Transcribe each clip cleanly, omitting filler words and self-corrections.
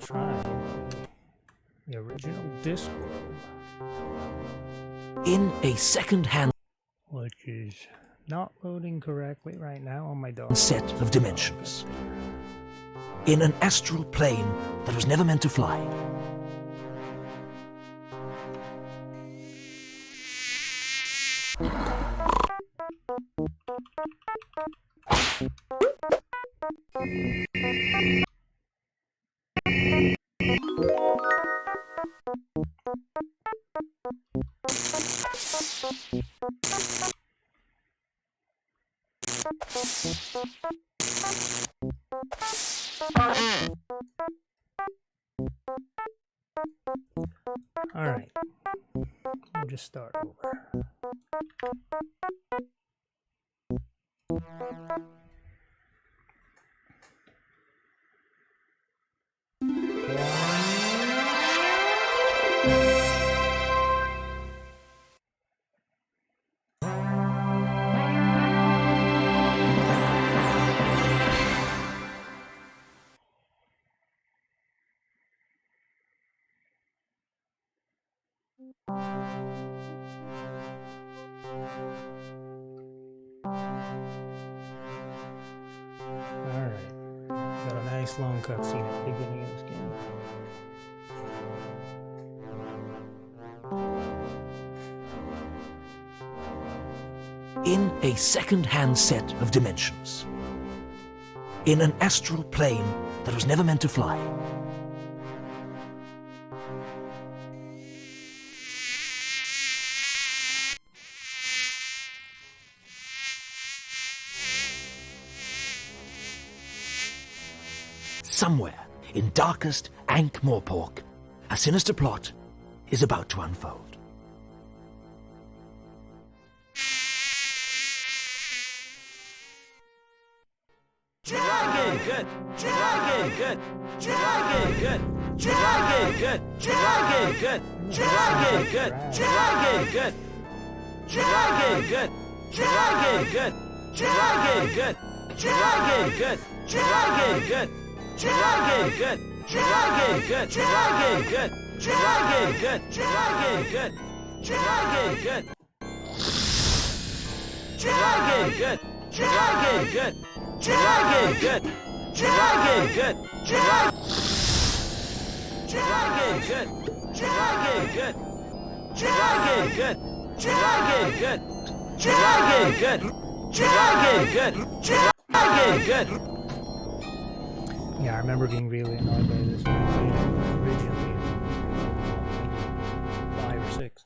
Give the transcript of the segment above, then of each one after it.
try the original Discworld, in a second-hand which is not loading correctly right now on my dog. set of dimensions, in an astral plane that was never meant to fly. Alright, we'll just start over. Alright, got a nice long cutscene at the beginning of this game. In a second-hand set of dimensions, in an astral plane that was never meant to fly. Somewhere in darkest Ankh-Morpork, a sinister plot is about to unfold. Dragon good, dragon good, dragon good, dragon good, dragon good, dragon good, dragon good, dragon good, dragon good, dragon good, dragon good, dragon good, dragon good, dragon good, dragon good, dragon good, dragon good, dragon good, dragon good, dragon good. Dragon good, dragon good, dragon good, dragon good, dragon good, dragon good, dragon good, dragon good, dragon good. Yeah, I remember being really annoyed by this originally. 5 or 6.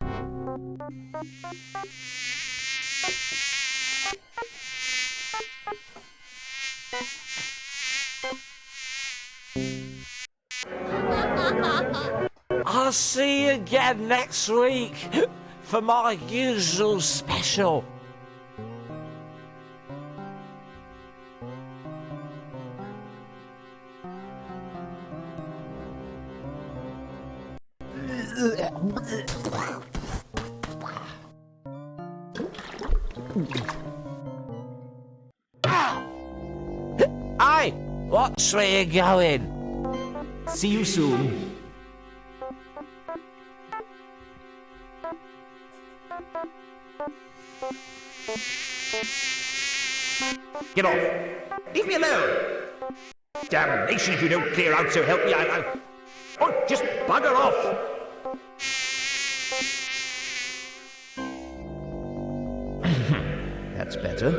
I'll see you again next week for my usual special. Hey, watch where you're going. See you soon. Get off! Leave me alone! Damnation if you don't clear out, so help me, Oh, just bugger off! That's better.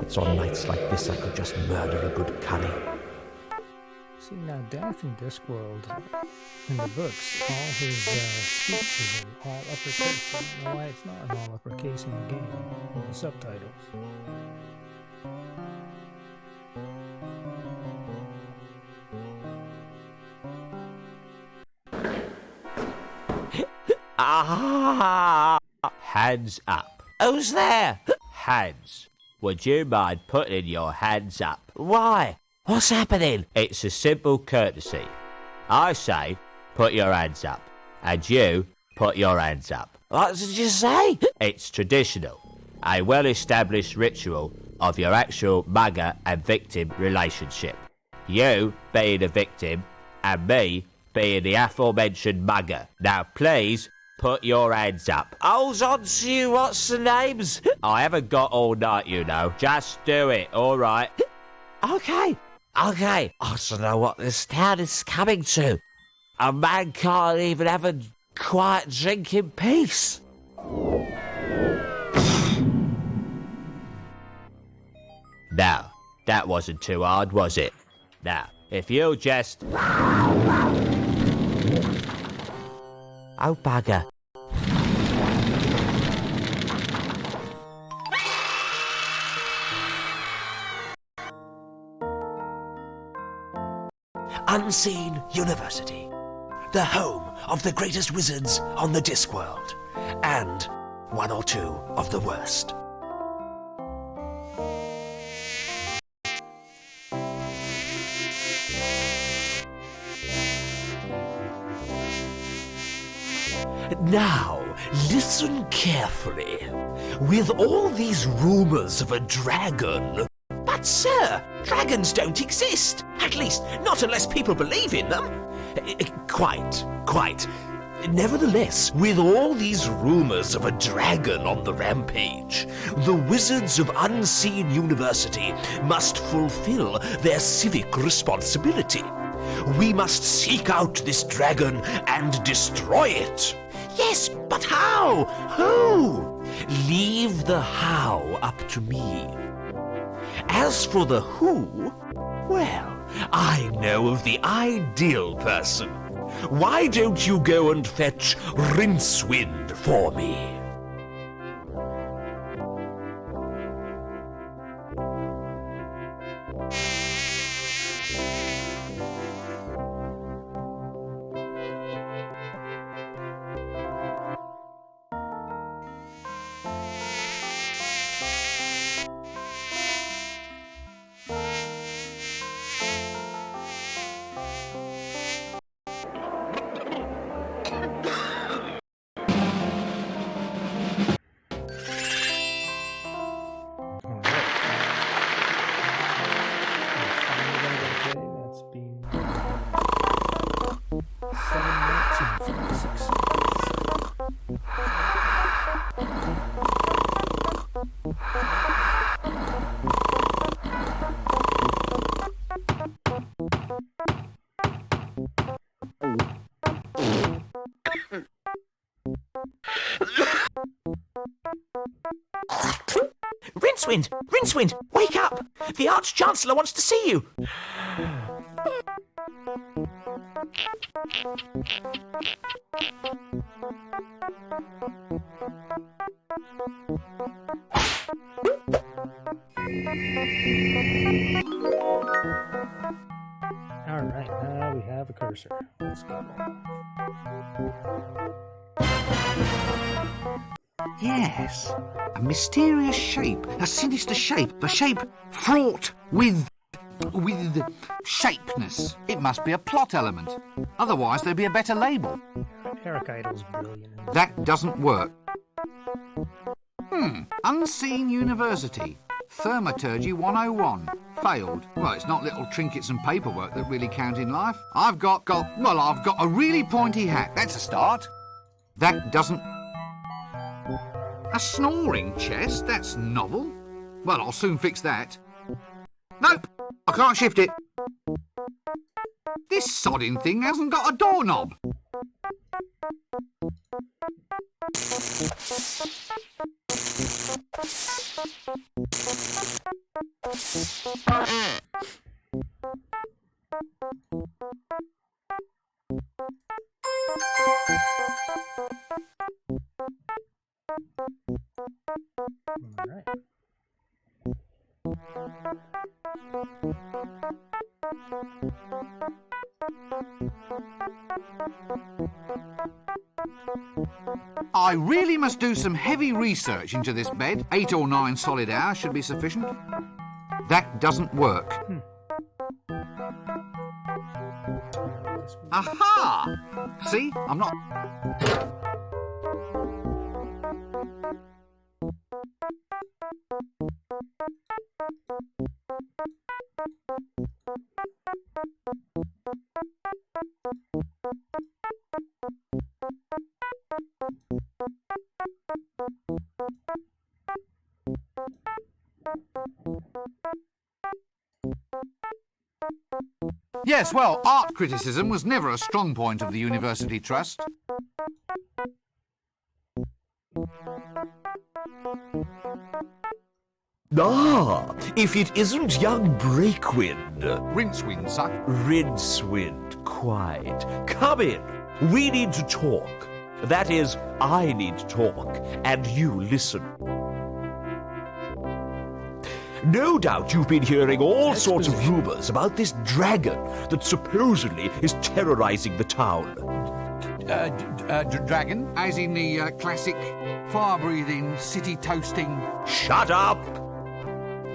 It's on nights like this I could just murder a good curry. See, now Death in Discworld, in the books, all his speech is in all uppercase. I don't know why it's not in all uppercase in the game, in the subtitles. Ah! Hands up. Who's there? Hands. Would you mind putting your hands up? Why? What's happening? It's a simple courtesy. I say, put your hands up. And you, put your hands up. What did you say? It's traditional. A well-established ritual of your actual mugger and victim relationship. You, being a victim, and me being the aforementioned mugger. Now, please, put your hands up. Holds on to you, what's the names? I haven't got all night, you know. Just do it, all right? Okay. I don't know what this town is coming to. A man can't even have a quiet drink in peace. Now, that wasn't too hard, was it? Now, if you just... Oh, bugger. Unseen University, the home of the greatest wizards on the Discworld, and one or two of the worst. Now, listen carefully. With all these rumours of a dragon... But, sir, dragons don't exist. At least, not unless people believe in them. Quite. Nevertheless, with all these rumours of a dragon on the rampage, the Wizards of Unseen University must fulfill their civic responsibility. We must seek out this dragon and destroy it. Yes, but how? Who? Leave the how up to me. As for the who, well, I know of the ideal person. Why don't you go and fetch Rincewind for me? Rincewind, wake up! The Arch-Chancellor wants to see you. Alright, now we have a cursor. Let's go. Yes, a mysterious shape, a sinister shape, a shape fraught with shapeness. It must be a plot element. Otherwise, there'd be a better label. Eric Idle's brilliant. That doesn't work. Unseen University. Thaumaturgy 101. Failed. Well, it's not little trinkets and paperwork that really count in life. I've got a really pointy hat. That's a start. That doesn't... A snoring chest? That's novel. Well, I'll soon fix that. Nope, I can't shift it. This sodding thing hasn't got a doorknob. Alright. I really must do some heavy research into this bed. 8 or 9 solid hours should be sufficient. That doesn't work. Aha! See, I'm not... Yes, well, art criticism was never a strong point of the University Trust. Ah, if it isn't young Breakwind. Rincewind, sir. Rincewind, quite. Come in. We need to talk. That is, I need to talk, and you listen. No doubt you've been hearing all sorts of rumours about this dragon that supposedly is terrorising the town. Dragon? As in the classic fire-breathing, city-toasting... Shut up!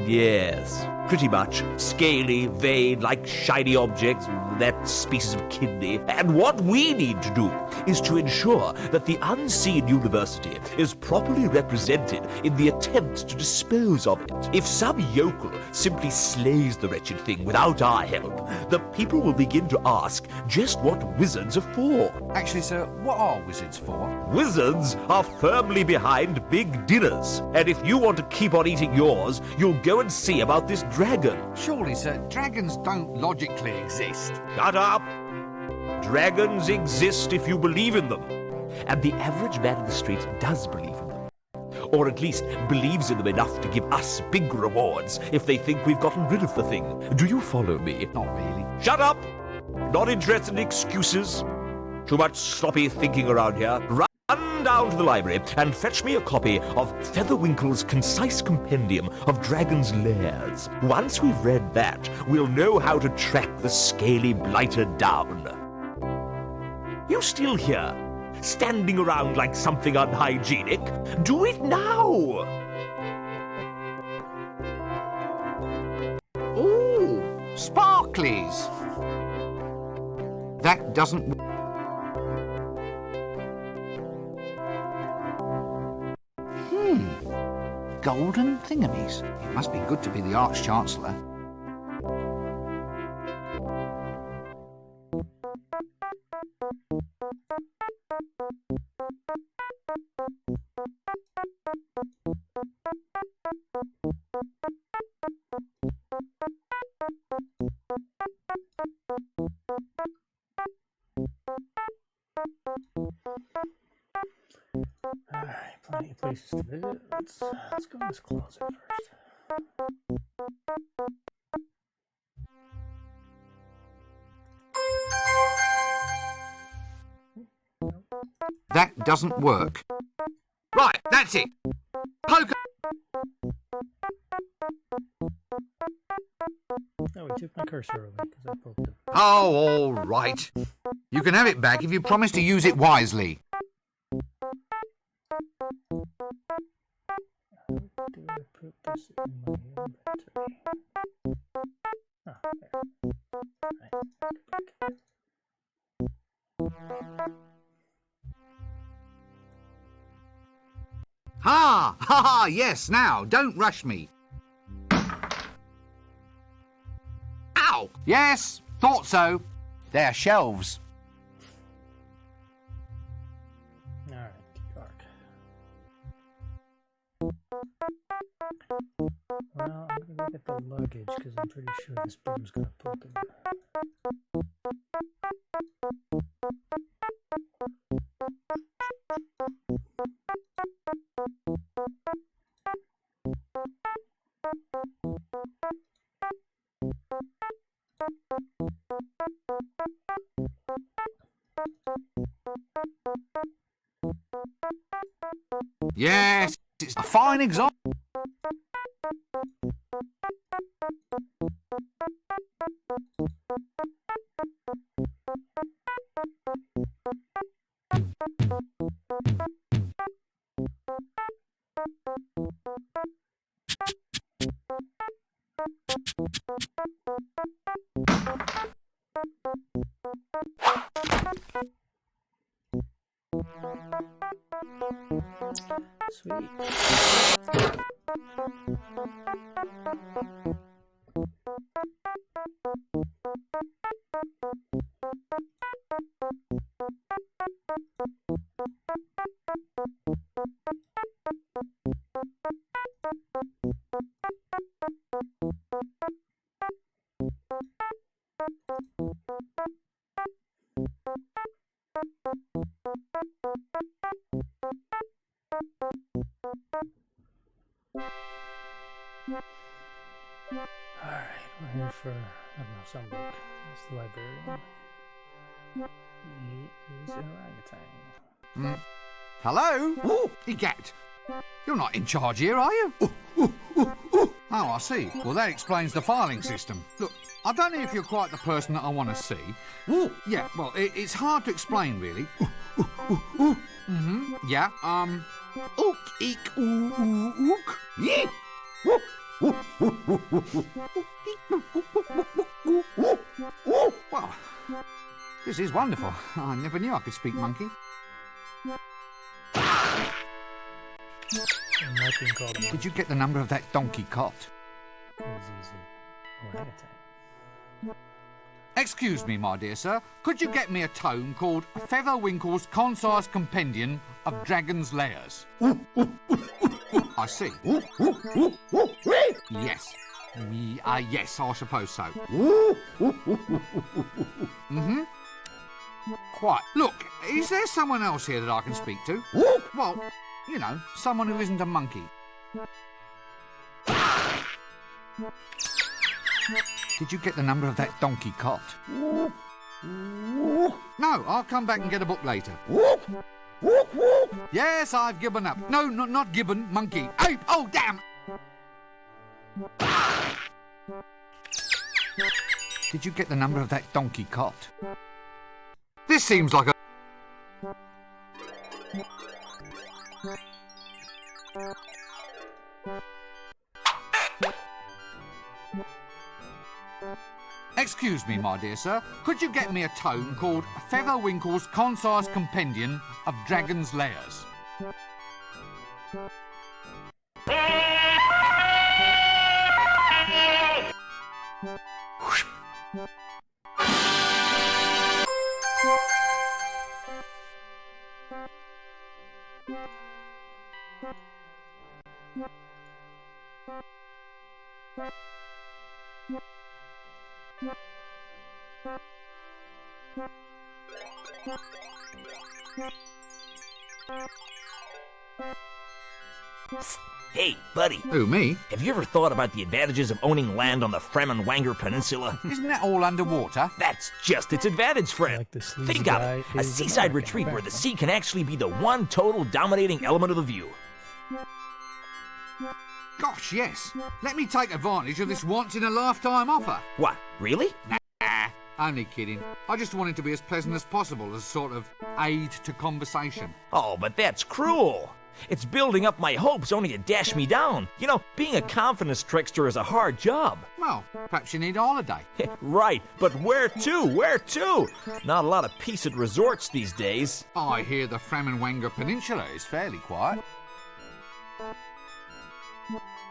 Yes, pretty much. Scaly, vein, like shiny objects, that species of kidney. And what we need to do is to ensure that the unseen university is properly represented in the attempt to dispose of it. If some yokel simply slays the wretched thing without our help, the people will begin to ask just what wizards are for. Actually, sir, what are wizards for? Wizards are firmly behind big dinners. And if you want to keep on eating yours, you'll go and see about this dragon. Surely, sir, dragons don't logically exist. Shut up! Dragons exist if you believe in them. And the average man in the street does believe in them. Or at least believes in them enough to give us big rewards if they think we've gotten rid of the thing. Do you follow me? Not really. Shut up! Not interested in excuses. Too much sloppy thinking around here. Run down to the library and fetch me a copy of Featherwinkle's concise compendium of dragons' lairs. Once we've read that, we'll know how to track the scaly blighter down. You still here? Standing around like something unhygienic? Do it now! Ooh, sparklies. That doesn't... Golden thingamies. It must be good to be the Arch-Chancellor. Alright, plenty of places to visit. Let's go in this closet first. That doesn't work. Right, that's it. Poker. Oh, he took my cursor away because I poked him. Oh, all right. You can have it back if you promise to use it wisely. How do I put this in my inventory? Ah, there. Right. Ha! Ha ha! Yes, now, don't rush me. Ow! Yes, thought so. They're shelves. Alright, dark. Well, I'm gonna look at the luggage because I'm pretty sure this broom's gonna poke him. Yes, it's a fine example. Sweet. Alright, we're here for, I don't know, some book. It's the librarian. He is an orangutan. Hello? Oh, Egat. You're not in charge here, are you? Oh, I see. Well, that explains the filing system. Look, I don't know if you're quite the person that I want to see. Yeah, well, it's hard to explain, really. Yeah, ook, eek, ook. Yeah. Well, this is wonderful. I never knew I could speak monkey. I'm not being called a monkey Did you get the number of that donkey cot? because he's an orangutan. Excuse me, my dear sir. Could you get me a tome called Featherwinkle's Concise Compendium of Dragon's Lairs? I see. Yes. Yes, I suppose so. Quite. Look, is there someone else here that I can speak to? Well, you know, someone who isn't a monkey. Did you get the number of that donkey cot? No, I'll come back and get a book later. Yes, I've given up. No, not gibbon, monkey. Ape! Oh, damn! Did you get the number of that donkey cot? This seems like a... Excuse me, my dear sir. Could you get me a tome called Featherwinkle's Concise Compendium of Dragon's Lairs? Hey, buddy, Who, me? have you ever thought about the advantages of owning land on the Fremenwanger Peninsula? Isn't that all underwater? That's just its advantage, friend. Like the sleazy Think of guy it, a is seaside American, retreat where the apparently. sea can actually be the one total dominating element of the view. Gosh, yes. Let me take advantage of this once-in-a-lifetime offer. What, really? Nah, only kidding. I just wanted to be as pleasant as possible as a sort of aid to conversation. Oh, but that's cruel. It's building up my hopes only to dash me down. You know, being a confidence trickster is a hard job. Well, perhaps you need a holiday. Right, but where to? Where to? Not a lot of peace at resorts these days. I hear the Fremenwanger Peninsula is fairly quiet.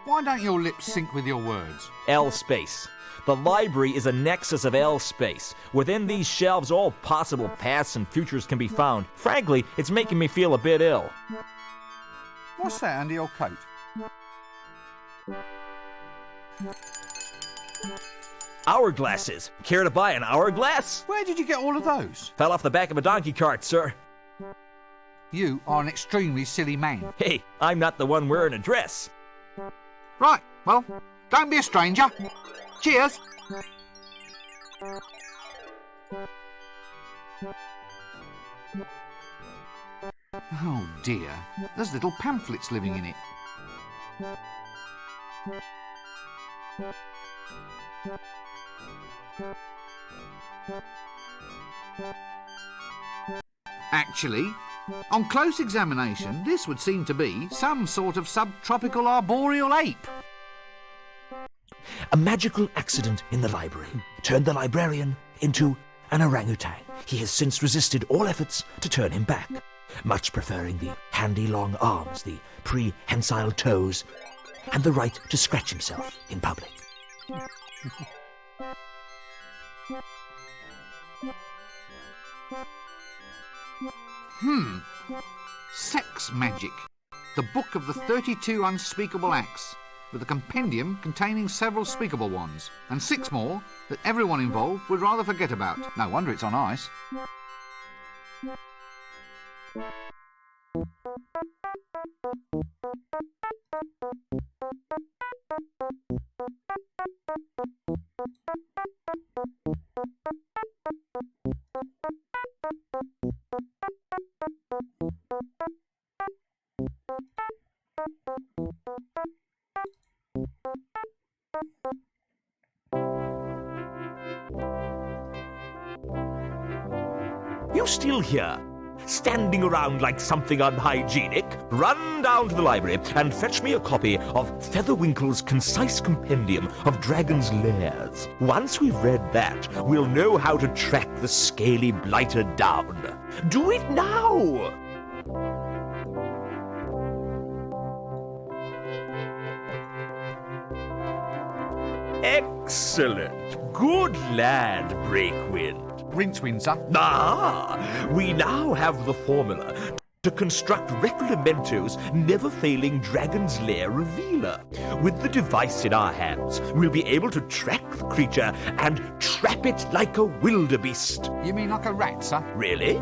Why don't your lips sync with your words? L space. The library is a nexus of L space. Within these shelves, all possible paths and futures can be found. Frankly, it's making me feel a bit ill. What's that under your coat? Hourglasses. Care to buy an hourglass? Where did you get all of those? Fell off the back of a donkey cart, sir. You are an extremely silly man. Hey, I'm not the one wearing a dress. Right, well, don't be a stranger. Cheers. Oh dear, there's little pamphlets living in it. Actually, on close examination, this would seem to be some sort of subtropical arboreal ape. A magical accident in the library turned the librarian into an orangutan. He has since resisted all efforts to turn him back, much preferring the handy long arms, the prehensile toes, and the right to scratch himself in public. Sex Magic, the book of the 32 unspeakable acts, with a compendium containing several speakable ones, and 6 more that everyone involved would rather forget about. No wonder it's on ice. You still here? Standing around like something unhygienic? Run down to the library and fetch me a copy of Featherwinkle's concise compendium of dragons' lairs. Once we've read that, we'll know how to track the scaly blighter down. Do it now! Excellent. Good lad, Breakwind. Rincewind, sir. Ah, we now have the formula to construct Reclamento's never-failing Dragon's Lair revealer. With the device in our hands, we'll be able to track the creature and trap it like a wildebeest. You mean like a rat, sir? Really?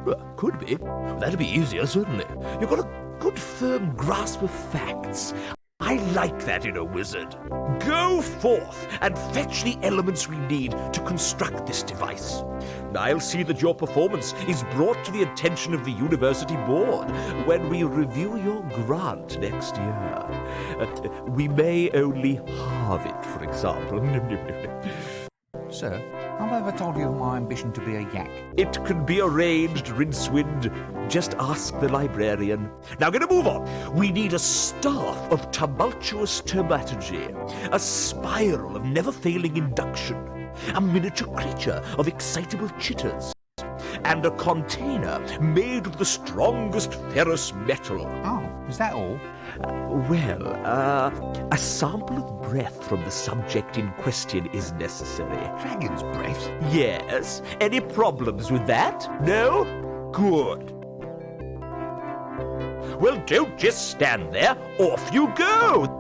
Well, could be. That'd be easier, certainly. You've got a good firm grasp of facts. I like that in a wizard. Go forth and fetch the elements we need to construct this device. I'll see that your performance is brought to the attention of the university board when we review your grant next year. We may only halve it, for example. Sir, have I ever told you of my ambition to be a yak? It can be arranged, Rincewind. Just ask the librarian. Now, gonna move on. We need a staff of tumultuous taumaturgy, a spiral of never-failing induction, a miniature creature of excitable chitters, and a container made of the strongest ferrous metal. Oh, is that all? A sample of breath from the subject in question is necessary. Dragon's breath? Yes. Any problems with that? No? Good. Well, don't just stand there. Off you go!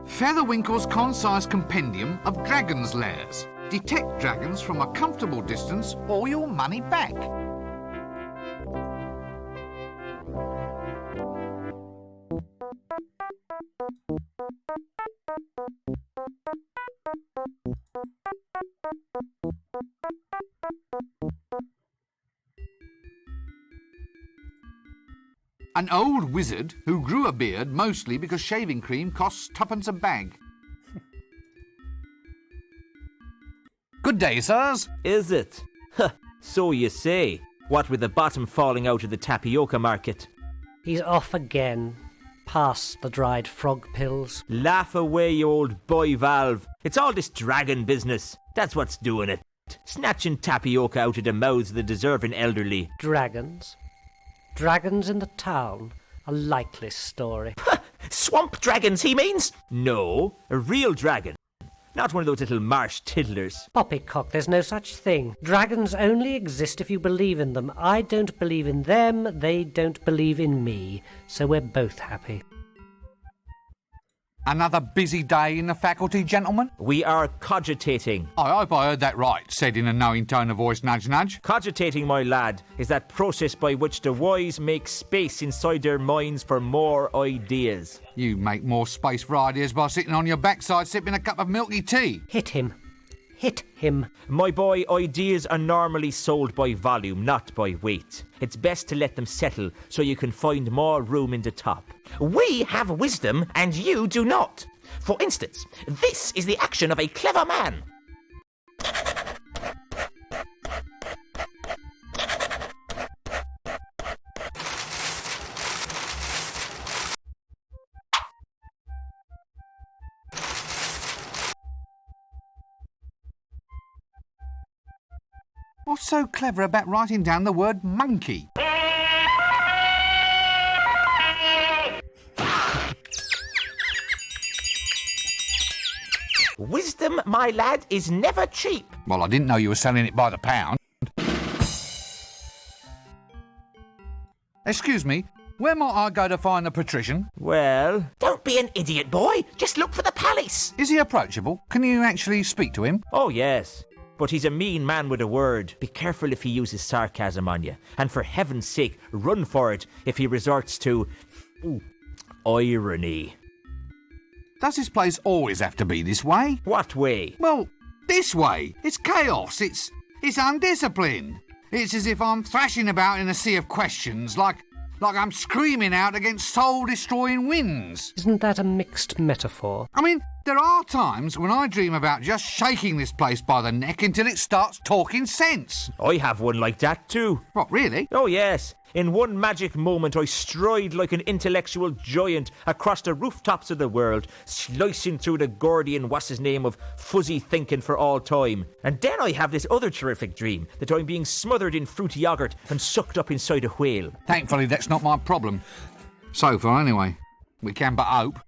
Featherwinkle's concise compendium of dragons' lairs. Detect dragons from a comfortable distance or your money back. An old wizard who grew a beard mostly because shaving cream costs twopence a bag. Good day, sirs. Is it? Huh, so you say. What with the bottom falling out of the tapioca market. He's off again. Past the dried frog pills. Laugh away, you old boy valve. It's all this dragon business. That's what's doing it. Snatching tapioca out of the mouths of the deserving elderly. Dragons? Dragons in the town? A likely story. Swamp dragons, he means? No, a real dragon. Not one of those little marsh tiddlers. Poppycock, there's no such thing. Dragons only exist if you believe in them. I don't believe in them, they don't believe in me. So we're both happy. Another busy day in the faculty, gentlemen? We are cogitating. I hope I heard that right, said in a knowing tone of voice, nudge, nudge. Cogitating, my lad, is that process by which the wise make space inside their minds for more ideas. You make more space for ideas by sitting on your backside sipping a cup of milky tea. Hit him. Hit him. My boy, ideas are normally sold by volume, not by weight. It's best to let them settle so you can find more room in the top. We have wisdom and you do not. For instance, this is the action of a clever man. What's so clever about writing down the word monkey? Wisdom, my lad, is never cheap. Well, I didn't know you were selling it by the pound. Excuse me, where might I go to find the patrician? Well, Don't be an idiot, boy. Just look for the palace. Is he approachable? Can you actually speak to him? oh yes. but he's a mean man with a word. Be careful if he uses sarcasm on you. And for heaven's sake, run for it if he resorts to irony. Does this place always have to be this way? What way? Well, this way. It's chaos. It's undisciplined. It's as if I'm thrashing about in a sea of questions, like I'm screaming out against soul-destroying winds. Isn't that a mixed metaphor? I mean, there are times when I dream about just shaking this place by the neck until it starts talking sense. I have one like that too. What, really? Oh yes. In one magic moment I stride like an intellectual giant across the rooftops of the world, slicing through the Gordian what's-his-name of fuzzy thinking for all time. And then I have this other terrific dream, that I'm being smothered in fruity yoghurt and sucked up inside a whale. Thankfully, that's not my problem. So far, anyway. We can but hope.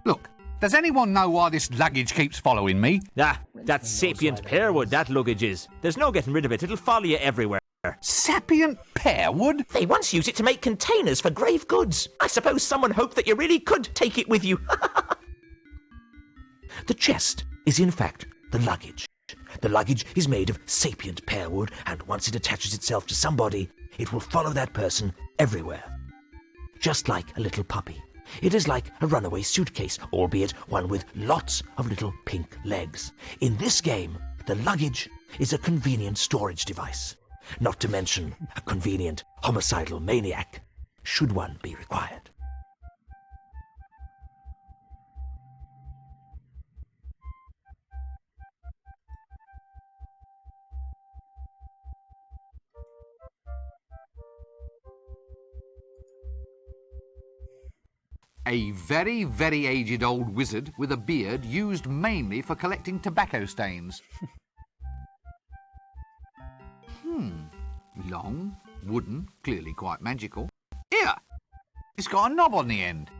Look, does anyone know why this luggage keeps following me? Ah, that's sapient pearwood, that luggage is. There's no getting rid of it, it'll follow you everywhere. Sapient pearwood? They once used it to make containers for grave goods. I suppose someone hoped that you really could take it with you. The chest is in fact the luggage. The luggage is made of sapient pearwood, and once it attaches itself to somebody, it will follow that person everywhere. Just like a little puppy. It is like a runaway suitcase, albeit one with lots of little pink legs. In this game, the luggage is a convenient storage device. Not to mention a convenient homicidal maniac, should one be required. A very, very aged old wizard with a beard used mainly for collecting tobacco stains. Long, wooden, clearly quite magical. Here! It's got a knob on the end.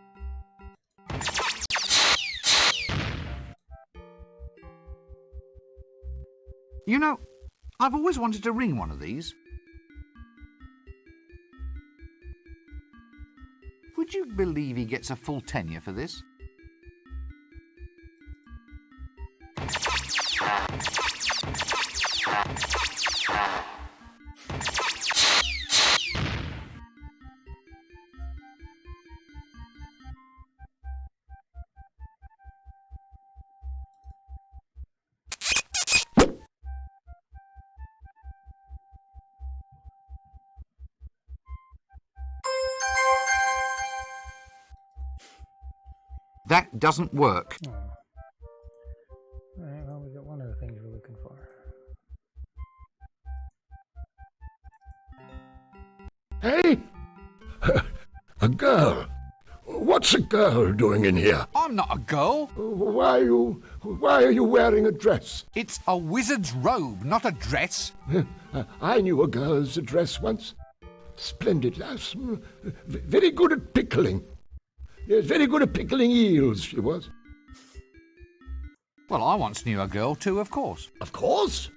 You know, I've always wanted to ring one of these. Would you believe he gets a full tenure for this? That doesn't work. Oh. Alright, well, we got one of the things we're looking for. Hey! A girl. What's a girl doing in here? I'm not a girl. Why are you wearing a dress? It's a wizard's robe, not a dress. I knew a girl's dress once. Splendid lass. Very good at pickling. Yes, very good at pickling eels, she was. Well, I once knew a girl too, of course. Of course?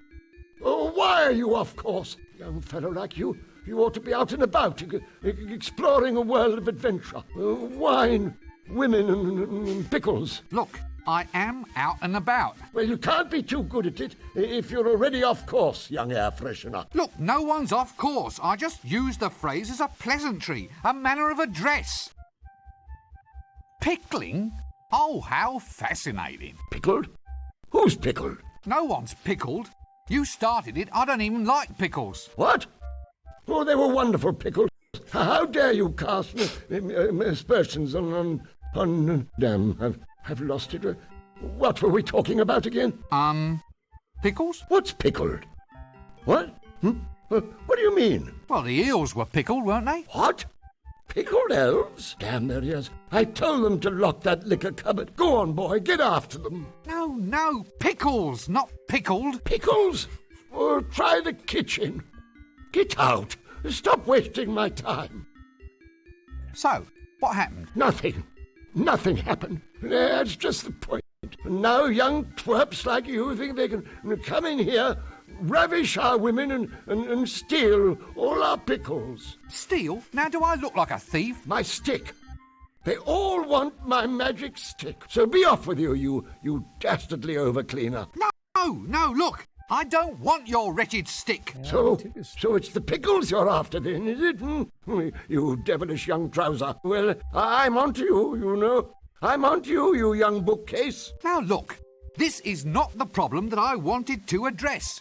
Oh, why are you of course? Young fellow like you ought to be out and about, exploring a world of adventure. Wine, women, and pickles. Look, I am out and about. Well, you can't be too good at it if you're already off course, young air freshener. Look, no one's off course. I just used the phrase as a pleasantry, a manner of address. Pickling? Oh, how fascinating. Pickled? Who's pickled? No one's pickled. You started it. I don't even like pickles. What? Oh, they were wonderful pickles. How dare you cast aspersions on damn, I've lost it. What were we talking about again? Pickles? What's pickled? What? What do you mean? Well, the eels were pickled, weren't they? What? Pickled elves? Damn their ears. I told them to lock that liquor cupboard. Go on, boy, get after them. No, pickles, not pickled. Pickles? Oh, try the kitchen. Get out. Stop wasting my time. So, what happened? Nothing. Nothing happened. That's just the point. Now young twerps like you think they can come in here, ravish our women and steal all our pickles. Steal? Now do I look like a thief? My stick. They all want my magic stick. So be off with you, you dastardly overcleaner. No, No, look. I don't want your wretched stick. Yeah, So, he took his- so it's the pickles you're after then, is it? You devilish young trouser. Well, I'm onto you, you know. I'm onto you, you young bookcase. Now, look. This is not the problem that I wanted to address.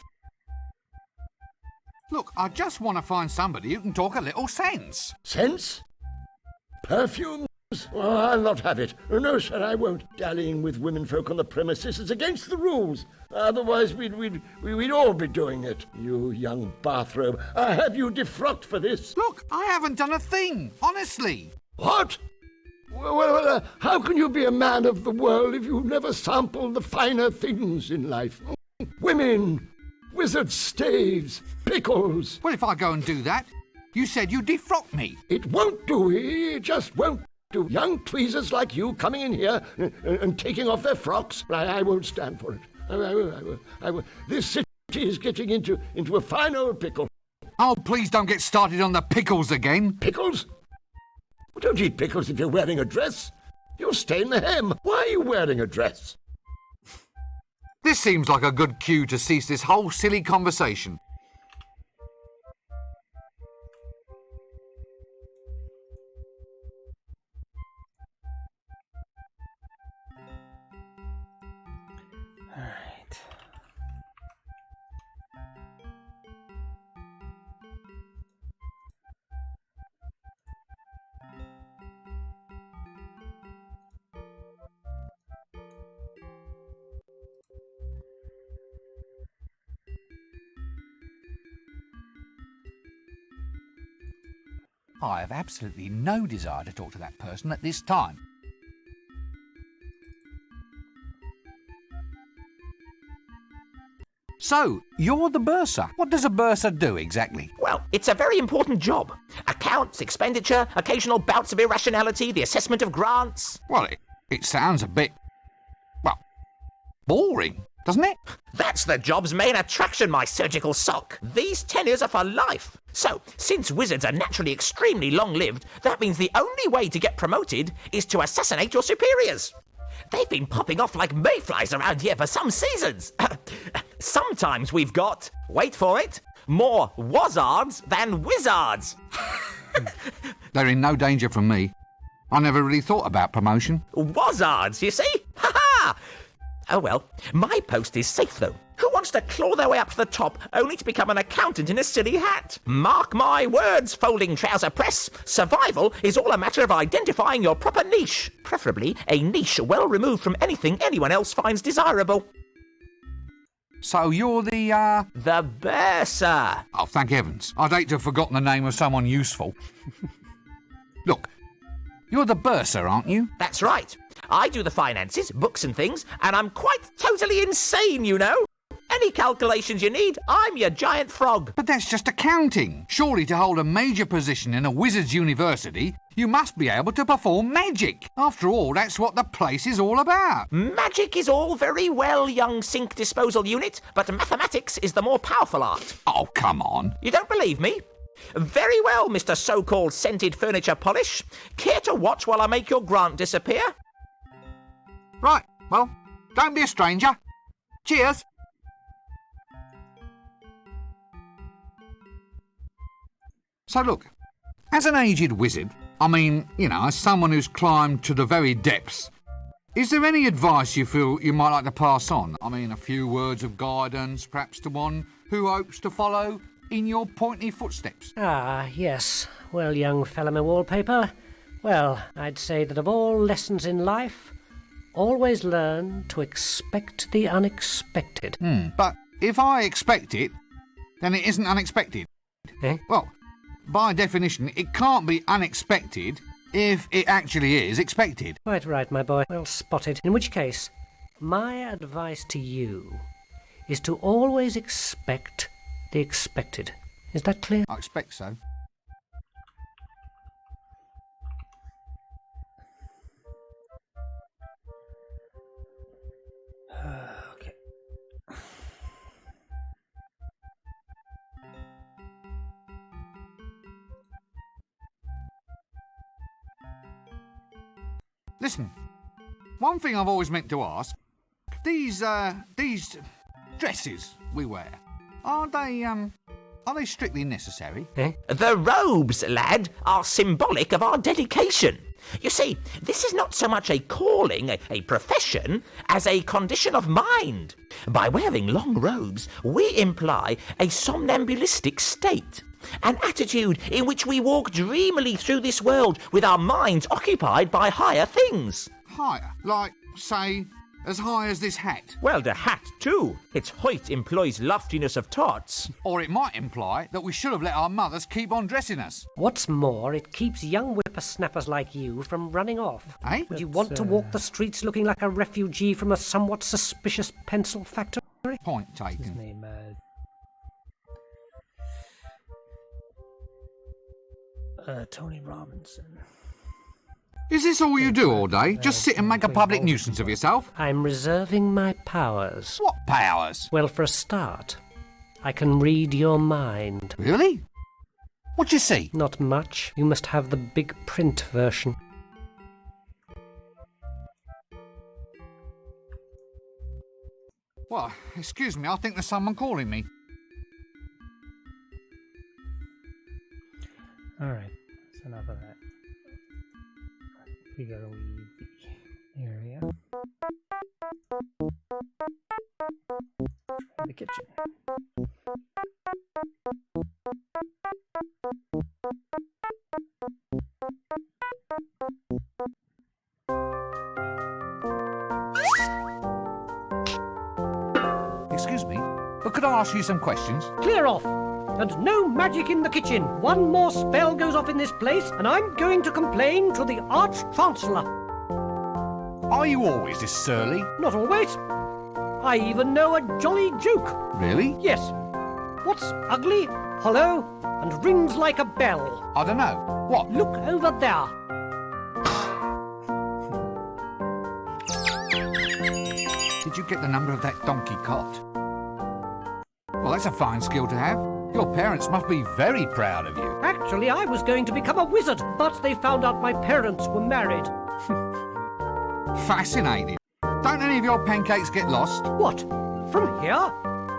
Look, I just want to find somebody who can talk a little sense. Sense? Perfumes? Oh, I'll not have it. No, sir, I won't. Dallying with womenfolk on the premises is against the rules. Otherwise, we'd all be doing it. You young bathrobe. I have you defrocked for this. Look, I haven't done a thing, honestly. What? Well, how can you be a man of the world if you never sample the finer things in life? Women, wizard staves, pickles. Well, if I go and do that, you said you'd defrock me. It won't do. It just won't do. Young tweezers like you coming in here and taking off their frocks. I won't stand for it. I will. This city is getting into a fine old pickle. Oh, please don't get started on the pickles again. Pickles? Well, don't eat pickles if you're wearing a dress. You'll stain the hem. Why are you wearing a dress? This seems like a good cue to cease this whole silly conversation. All right. I have absolutely no desire to talk to that person at this time. So, you're the bursar. What does a bursar do exactly? Well, it's a very important job. Accounts, expenditure, occasional bouts of irrationality, the assessment of grants. Well, it sounds a bit, well, boring, doesn't it? That's the job's main attraction, my surgical sock. These tenures are for life. So, since wizards are naturally extremely long-lived, that means the only way to get promoted is to assassinate your superiors. They've been popping off like mayflies around here for some seasons. Sometimes we've got, wait for it, more wazards than wizards. They're in no danger from me. I never really thought about promotion. Wazards, you see? Ha-ha! Oh well, my post is safe though. Who wants to claw their way up to the top only to become an accountant in a silly hat? Mark my words, folding trouser press. Survival is all a matter of identifying your proper niche. Preferably a niche well removed from anything anyone else finds desirable. So you're the, The bursar. Oh, thank heavens. I'd hate to have forgotten the name of someone useful. Look, you're the bursar, aren't you? That's right. I do the finances, books and things, and I'm quite totally insane, you know. Any calculations you need, I'm your giant frog. But that's just accounting. Surely to hold a major position in a wizard's university, you must be able to perform magic. After all, that's what the place is all about. Magic is all very well, young sink disposal unit, but mathematics is the more powerful art. Oh, come on. You don't believe me? Very well, Mr. So-called scented furniture polish. Care to watch while I make your grant disappear? Right, well, don't be a stranger. Cheers. So look, as an aged wizard, I mean, you know, as someone who's climbed to the very depths, is there any advice you feel you might like to pass on? I mean, a few words of guidance, perhaps to one who hopes to follow in your pointy footsteps? Ah, yes. Well, young Fellow Wallpaper, well, I'd say that of all lessons in life, always learn to expect the unexpected. But if I expect it, then it isn't unexpected. Eh? Well, by definition, it can't be unexpected if it actually is expected. Quite right, my boy. Well spotted. In which case, my advice to you is to always expect the expected. Is that clear? I expect so. Okay. Listen, one thing I've always meant to ask, these dresses we wear, are they strictly necessary? Eh? The robes, lad, are symbolic of our dedication. You see, this is not so much a calling, a profession, as a condition of mind. By wearing long robes, we imply a somnambulistic state, an attitude in which we walk dreamily through this world with our minds occupied by higher things. Higher? Like, say, as high as this hat? Well, the hat, too. Its height implies loftiness of thoughts. Or it might imply that we should have let our mothers keep on dressing us. What's more, it keeps young whippersnappers like you from running off. Eh? Would you want to walk the streets looking like a refugee from a somewhat suspicious pencil factory? Point His taken. name, Tony Robinson. Is this all you do all day? Just sit and make a public nuisance of yourself? I'm reserving my powers. What powers? Well, for a start, I can read your mind. Really? What'd you see? Not much. You must have the big print version. Well, excuse me, I think there's someone calling me. Alright, that's enough of that. We gotta leave the area. Try the kitchen. Excuse me, but could I ask you some questions? Clear off! And no magic in the kitchen. One more spell goes off in this place, and I'm going to complain to the Arch-Chancellor. Are you always this surly? Not always. I even know a jolly joke. Really? Yes. What's ugly, hollow, and rings like a bell? I don't know. What? Look over there. Did you get the number of that donkey cot? Well, that's a fine skill to have. Your parents must be very proud of you. Actually, I was going to become a wizard, but they found out my parents were married. Fascinating. Don't any of your pancakes get lost? What? From here?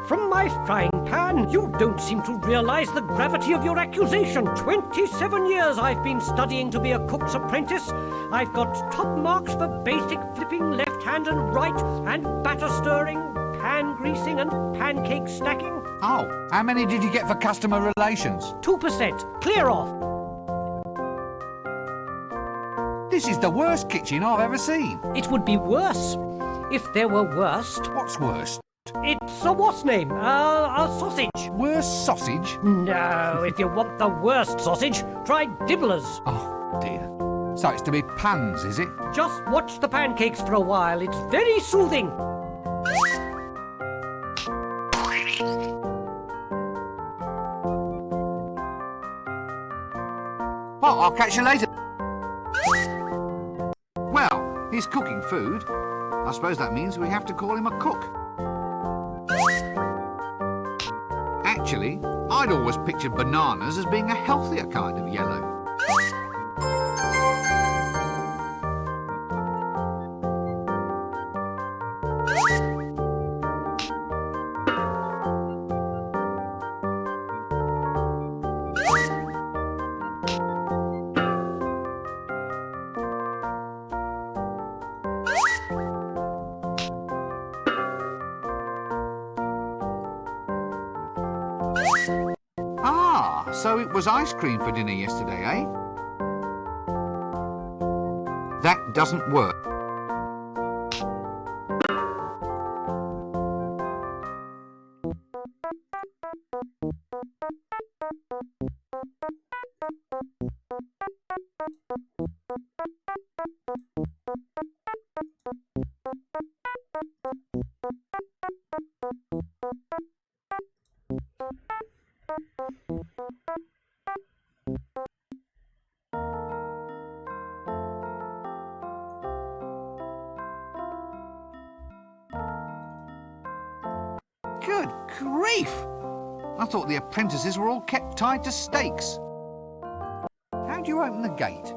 From my frying pan? You don't seem to realise the gravity of your accusation. 27 years I've been studying to be a cook's apprentice. I've got top marks for basic flipping left hand and right, and batter stirring, pan greasing, and pancake stacking. Oh, how many did you get for customer relations? 2%. Clear off. This is the worst kitchen I've ever seen. It would be worse if there were worst. What's worse? It's a what's name? A sausage. Worst sausage? No, if you want the worst sausage, try Dibblers. Oh, dear. So it's to be puns, is it? Just watch the pancakes for a while. It's very soothing. Well, I'll catch you later. Well, he's cooking food. I suppose that means we have to call him a cook. Actually, I'd always pictured bananas as being a healthier kind of yellow. Ah, so it was ice cream for dinner yesterday, eh? That doesn't work. Good grief! I thought the apprentices were all kept tied to stakes. How do you open the gate?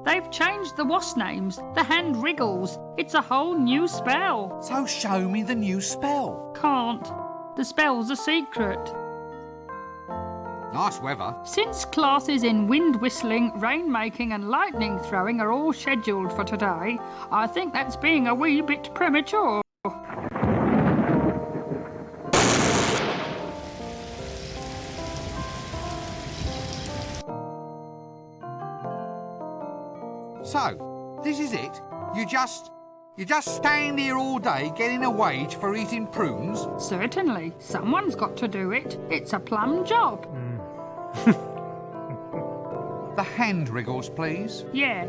They've changed the wasp names. The hand wriggles. It's a whole new spell. So show me the new spell. Can't. The spell's a secret. Nice weather. Since classes in wind whistling, rain-making and lightning throwing are all scheduled for today, I think that's being a wee bit premature. So, this is it? You just stand here all day getting a wage for eating prunes? Certainly. Someone's got to do it. It's a plum job. The hand wriggles, please. Yeah,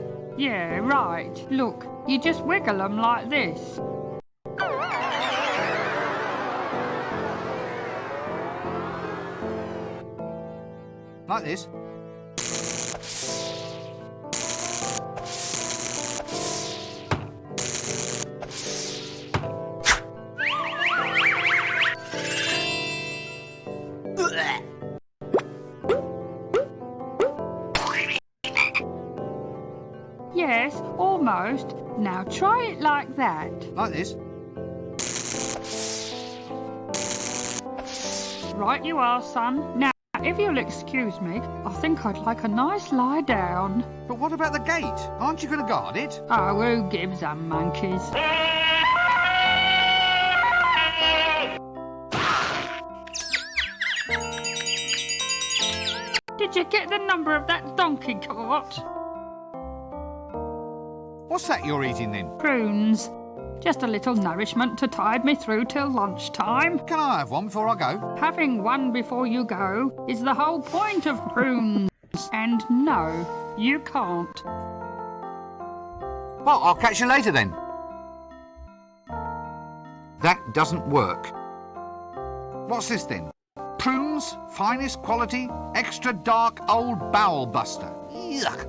right. Look, you just wiggle them like this. Like this. Yes, almost. Now try it like that. Like this. Right you are, son. Now, if you'll excuse me, I think I'd like a nice lie down. But what about the gate? Aren't you going to guard it? Oh, who gives a monkeys? Did you get the number of that donkey cart? What's that you're eating then? Prunes. Just a little nourishment to tide me through till lunchtime. Can I have one before I go? Having one before you go is the whole point of prunes. And no, you can't. Well, I'll catch you later then. That doesn't work. What's this then? Prunes, finest quality, extra dark old bowel buster. Yuck.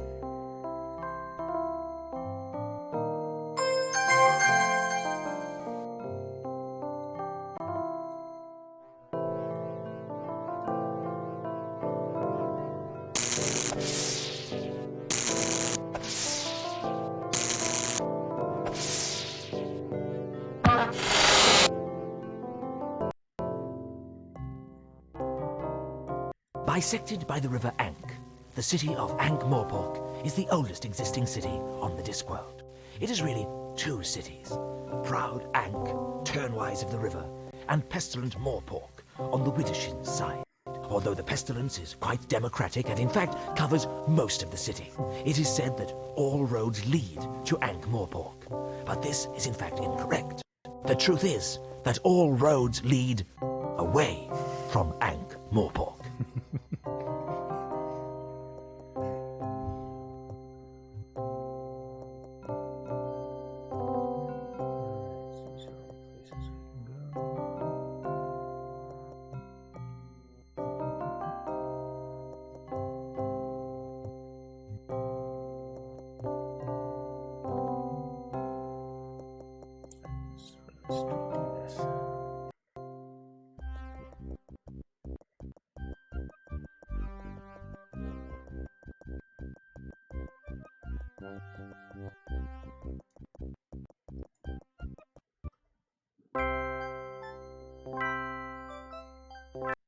Bisected by the River Ankh, the city of Ankh-Morpork is the oldest existing city on the Discworld. It is really two cities, proud Ankh, turnwise of the river, and pestilent Morpork on the Widdershin side. Although the pestilence is quite democratic and in fact covers most of the city, it is said that all roads lead to Ankh-Morpork. But this is in fact incorrect. The truth is that all roads lead away from Ankh-Morpork.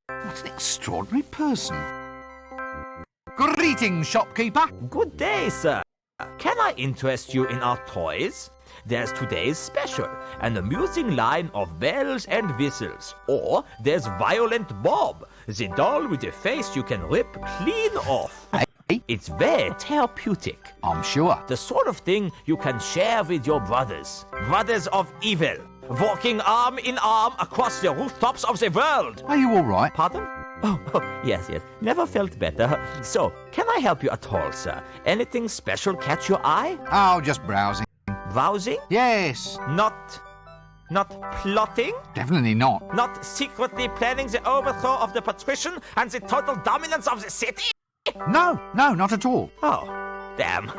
What an extraordinary person. Greetings, shopkeeper. Good day, sir. Can I interest you in our toys? There's today's special, an amusing line of bells and whistles. Or there's Violent Bob, the doll with a face you can rip clean off. Hey? It's very therapeutic. I'm sure. The sort of thing you can share with your brothers. Brothers of evil, walking arm in arm across the rooftops of the world. Are you all right? Pardon? Oh, yes. Never felt better. So, can I help you at all, sir? Anything special catch your eye? Oh, just browsing. Browsing? Yes. Not plotting? Definitely not. Not secretly planning the overthrow of the patrician and the total dominance of the city? No, not at all. Oh, damn.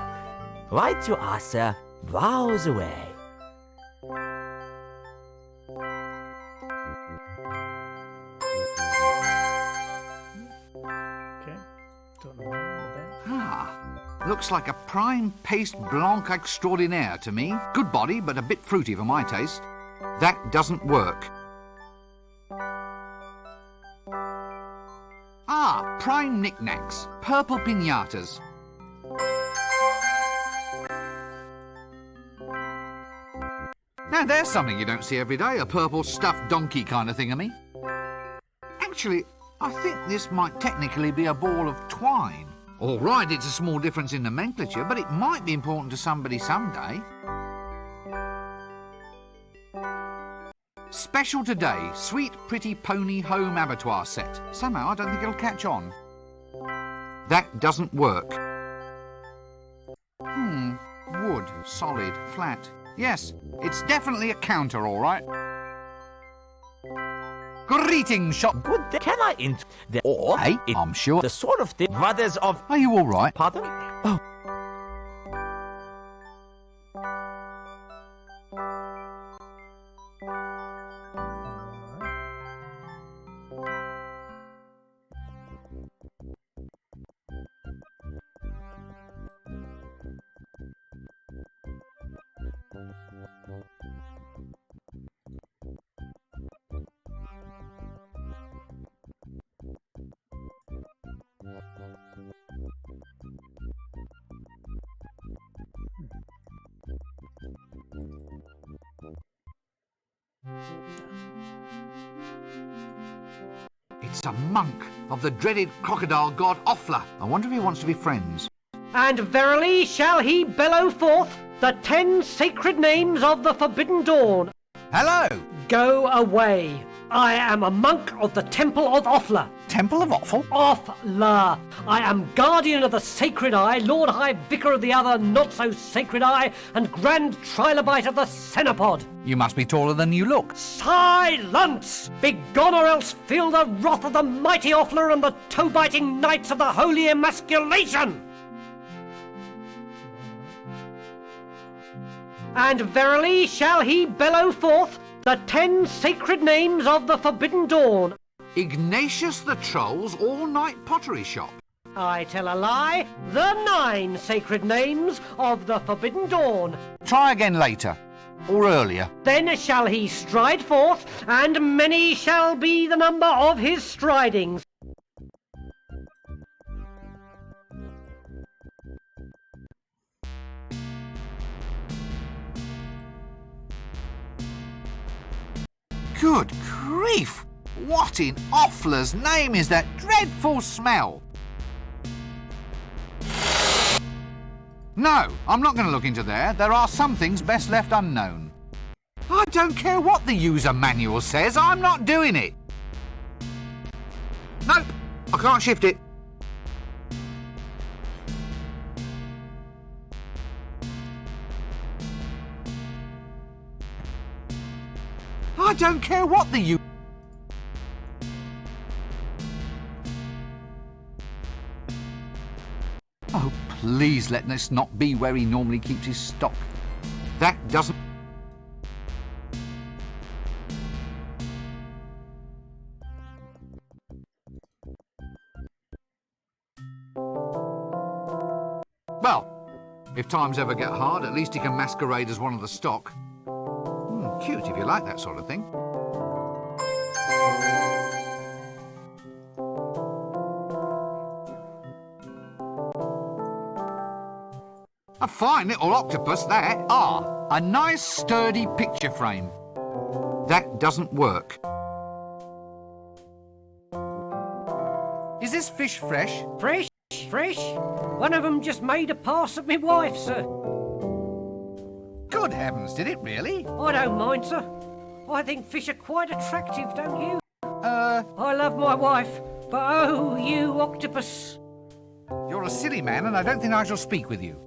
Right you are, sir. Browse away. Okay. Don't know about that. Looks like a prime paste blanc extraordinaire to me. Good body, but a bit fruity for my taste. That doesn't work. Ah, prime knickknacks. Purple piñatas. Now there's something you don't see every day, a purple stuffed donkey kind of thingamy. Actually, I think this might technically be a ball of twine. All right, it's a small difference in nomenclature, but it might be important to somebody someday. Special today, Sweet Pretty Pony Home Abattoir set. Somehow I don't think it'll catch on. That doesn't work. Wood, solid, flat. Yes, it's definitely a counter, all right. Greetings, shop. Good day. Can I or Hey, I'm sure. the sort of thing brothers of Are you all right? pardon? Oh. It's a monk of the dreaded crocodile god Offla. I wonder if he wants to be friends. And verily shall he bellow forth the 10 sacred names of the Forbidden Dawn. Hello! Go away. I am a monk of the Temple of Offla. Temple of Offal? Offla. I am guardian of the Sacred Eye, Lord High Vicar of the other not-so-sacred Eye, and Grand Trilobite of the Cenopod. You must be taller than you look. Silence! Begone, or else feel the wrath of the mighty Offla and the toe-biting knights of the Holy Emasculation! And verily shall he bellow forth the 10 sacred names of the Forbidden Dawn. Ignatius the Troll's all-night pottery shop. I tell a lie, the 9 sacred names of the Forbidden Dawn. Try again later. Or earlier. Then shall he stride forth, and many shall be the number of his stridings. Good grief! What in Offla's name is that dreadful smell? No, I'm not going to look into there. There are some things best left unknown. I don't care what the user manual says, I'm not doing it. Nope, I can't shift it. I don't care what the user... Oh, please let this not be where he normally keeps his stock. That doesn't... Well, if times ever get hard, at least he can masquerade as one of the stock. Cute if you like that sort of thing. A fine little octopus, that. Ah, a nice sturdy picture frame. That doesn't work. Is this fish fresh? Fresh? Fresh? One of them just made a pass at me wife, sir. Good heavens, did it really? I don't mind, sir. I think fish are quite attractive, don't you? I love my wife, but oh, you octopus. You're a silly man, and I don't think I shall speak with you.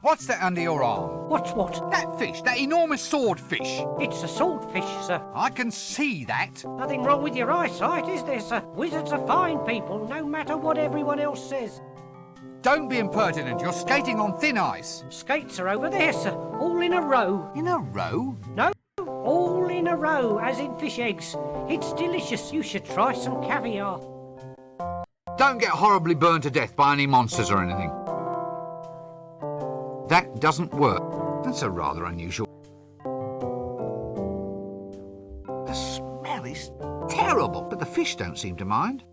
What's that under your arm? What's what? That fish, that enormous swordfish. It's a swordfish, sir. I can see that. Nothing wrong with your eyesight, is there, sir? Wizards are fine people, no matter what everyone else says. Don't be impertinent. You're skating on thin ice. Skates are over there, sir. All in a row. In a row? No, all in a row, as in fish eggs. It's delicious. You should try some caviar. don't get horribly burned to death by any monsters or anything. That doesn't work. That's a rather unusual. The smell is terrible, but the fish don't seem to mind.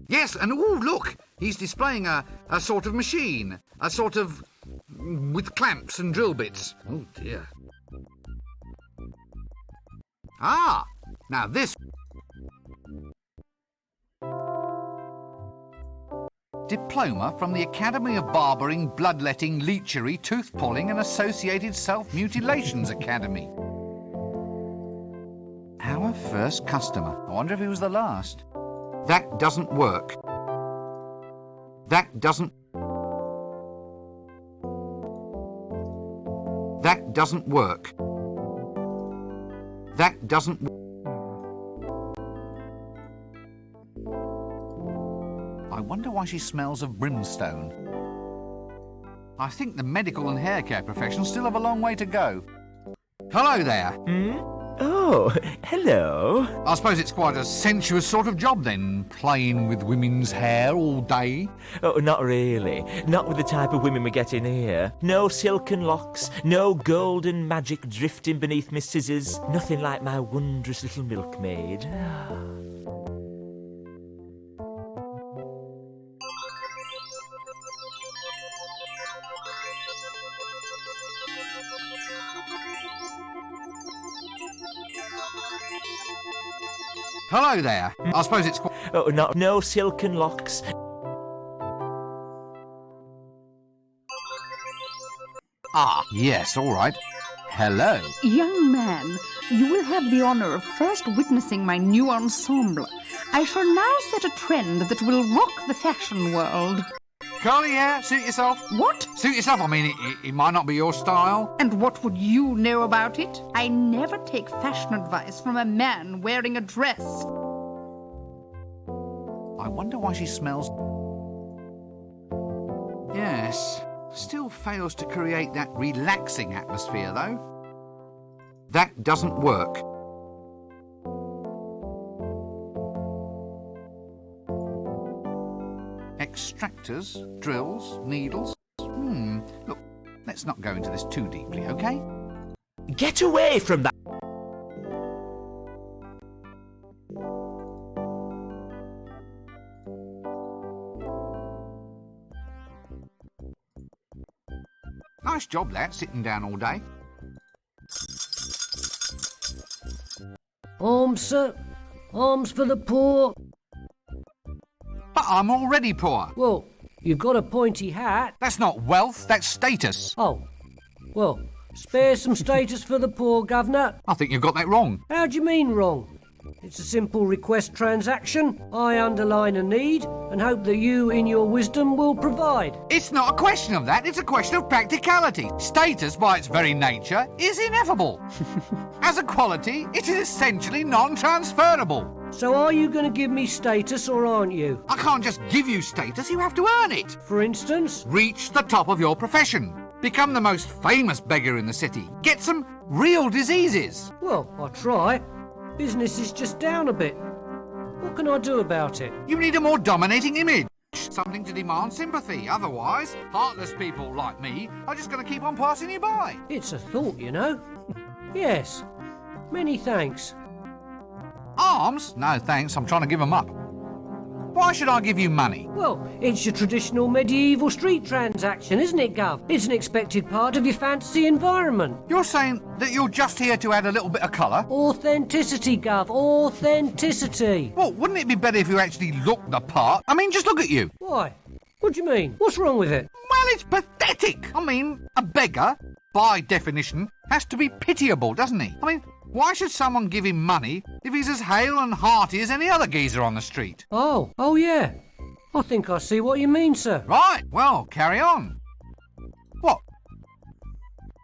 Yes, and oh, look, he's displaying a sort of machine, a sort of with clamps and drill bits. Oh dear. Ah, now this. Diploma from the Academy of Barbering, Bloodletting, Leechery, Tooth-Pulling and Associated Self-Mutilations Academy. Our first customer. I wonder if he was the last. That doesn't work. That doesn't work. That doesn't. I wonder why she smells of brimstone. I think the medical and hair care professions still have a long way to go. Hello there. Oh, hello. I suppose it's quite a sensuous sort of job then, playing with women's hair all day. Oh, not really. Not with the type of women we get in here. No silken locks, no golden magic drifting beneath my scissors. Nothing like my wondrous little milkmaid. Hello there. I suppose it's quite... Oh, no silken locks. Ah, yes, all right. Hello. Young man, you will have the honour of first witnessing my new ensemble. I shall now set a trend that will rock the fashion world. Curly hair, suit yourself. What? Suit yourself, I mean, it might not be your style. And what would you know about it? I never take fashion advice from a man wearing a dress. I wonder why she smells... Yes, still fails to create that relaxing atmosphere, though. That doesn't work. Extractors, drills, needles. Look, let's not go into this too deeply, okay? Get away from that! Nice job, that, sitting down all day. Alms, sir. Alms for the poor. But I'm already poor. Well, you've got a pointy hat. That's not wealth, that's status. Oh, well, spare some status for the poor, Governor. I think you've got that wrong. How do you mean wrong? It's a simple request transaction. I underline a need and hope that you, in your wisdom, will provide. It's not a question of that, it's a question of practicality. Status, by its very nature, is ineffable. As a quality, it is essentially non-transferable. So are you going to give me status or aren't you? I can't just give you status, you have to earn it. For instance? Reach the top of your profession. Become the most famous beggar in the city. Get some real diseases. Well, I'll try. Business is just down a bit. What can I do about it? You need a more dominating image. Something to demand sympathy. Otherwise, heartless people like me are just going to keep on passing you by. It's a thought, you know. Yes. Many thanks. Arms? No, thanks. I'm trying to give them up. Why should I give you money? Well, it's your traditional medieval street transaction, isn't it, Gov? It's an expected part of your fantasy environment. You're saying that you're just here to add a little bit of colour? Authenticity, Gov. Authenticity. Well, wouldn't it be better if you actually looked the part? I mean, just look at you. Why? What do you mean? What's wrong with it? Well, it's pathetic. I mean, a beggar, by definition, has to be pitiable, doesn't he? I mean, why should someone give him money if he's as hale and hearty as any other geezer on the street? Oh, yeah. I think I see what you mean, sir. Right, well, carry on.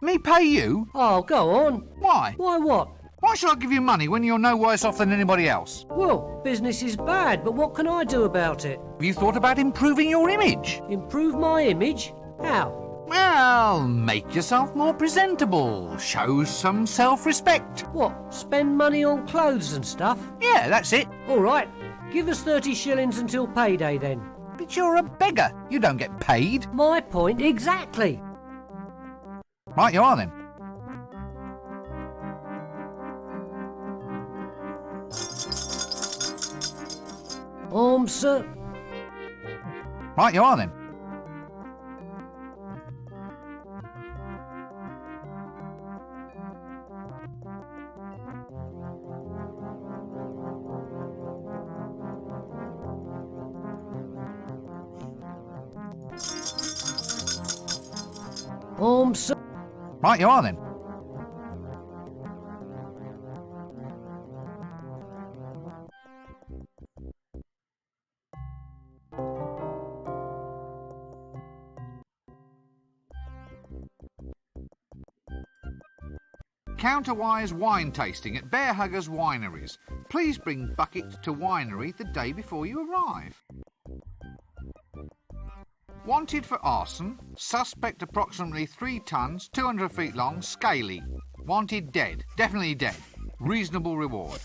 Me pay you? Oh, go on. Why? Why what? Why should I give you money when you're no worse off than anybody else? Well, business is bad, but what can I do about it? Have you thought about improving your image? Improve my image? How? Well, make yourself more presentable. Show some self-respect. What, spend money on clothes and stuff? Yeah, that's it. All right, give us 30 shillings until payday then. But you're a beggar. You don't get paid. My point exactly. Right you are then. Sir. Right you are then. Sir. Right you are then. Counterwise wine tasting at Bear Huggers Wineries. Please bring bucket to winery the day before you arrive. Wanted for arson. Suspect approximately 3 tons, 200 feet long, scaly. Wanted dead. Definitely dead. Reasonable reward.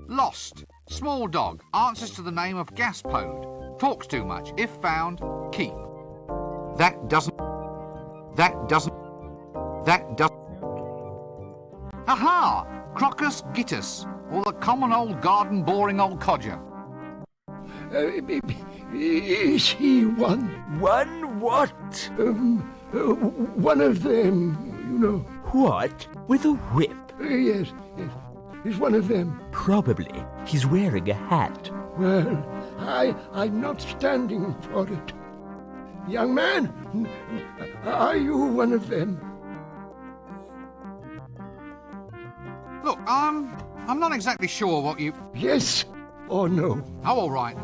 Lost. Small dog. Answers to the name of Gaspode. Talks too much. If found, keep. That doesn't. Aha! Crocus gitus, or the common old garden boring old codger. Is he one? One what? One of them, you know. What? With a whip? Yes. He's one of them. Probably. He's wearing a hat. Well, I'm not standing for it. Young man, are you one of them? Look, I'm not exactly sure what you... Yes or no? Oh, all right.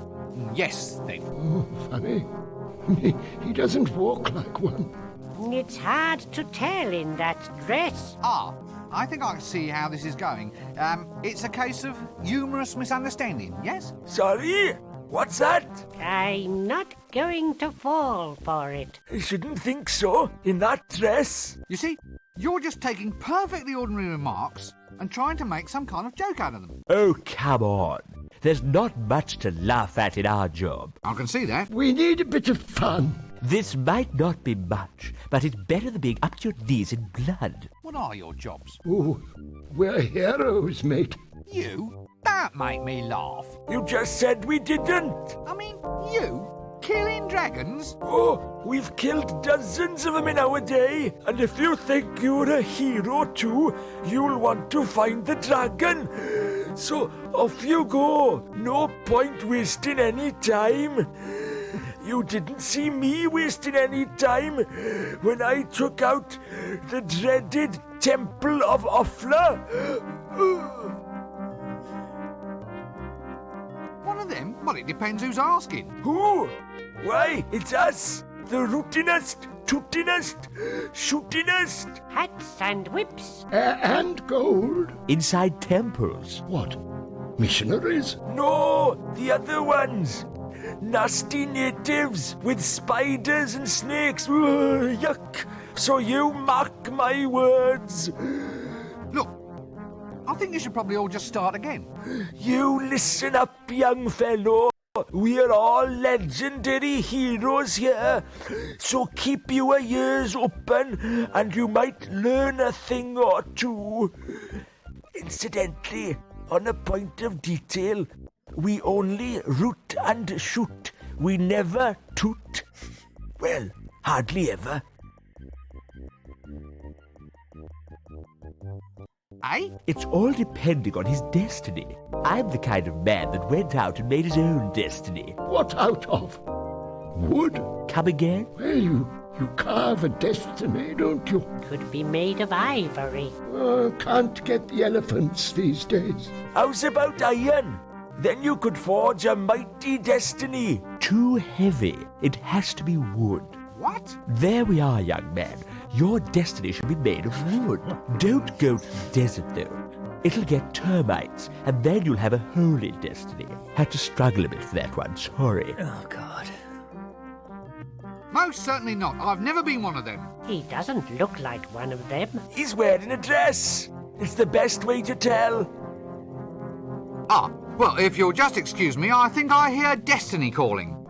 Yes, then. Oh, funny. He doesn't walk like one. It's hard to tell in that dress. Ah, I think I can see how this is going. It's a case of humorous misunderstanding, yes? Sorry? What's that? I'm not going to fall for it. I shouldn't think so, in that dress. You see, you're just taking perfectly ordinary remarks and trying to make some kind of joke out of them. Oh, come on. There's not much to laugh at in our job. I can see that. We need a bit of fun. This might not be much, but it's better than being up to your knees in blood. What are your jobs? Oh, we're heroes, mate. You? Don't make me laugh. You just said we didn't. I mean, you? Killing dragons? Oh, we've killed dozens of them in our day. And if you think you're a hero too, you'll want to find the dragon. So off you go. No point wasting any time. You didn't see me wasting any time when I took out the dreaded Temple of Offler. One of them? Well, it depends who's asking. Who? Why, it's us. The rootinest, tootinest, shootinest. Hats and whips. And gold. Inside temples. What? Missionaries? No, the other ones. Nasty natives with spiders and snakes. Ugh, yuck. So you mark my words. Look, I think you should probably all just start again. You listen up, young fellow. We're all legendary heroes here. So keep your ears open and you might learn a thing or two. Incidentally, on a point of detail, we only root and shoot. We never toot. Well, hardly ever. Eh? It's all depending on his destiny. I'm the kind of man that went out and made his own destiny. What out of? Wood? Come again? Well, you carve a destiny, don't you? Could be made of ivory. Can't get the elephants these days. How's about iron? Then you could forge a mighty destiny. Too heavy. It has to be wood. What? There we are, young man. Your destiny should be made of wood. Don't go to the desert, though. It'll get termites, and then you'll have a hole in destiny. Had to struggle a bit for that one, sorry. Oh, God. Most certainly not. I've never been one of them. He doesn't look like one of them. He's wearing a dress. It's the best way to tell. Ah, well, if you'll just excuse me, I think I hear destiny calling.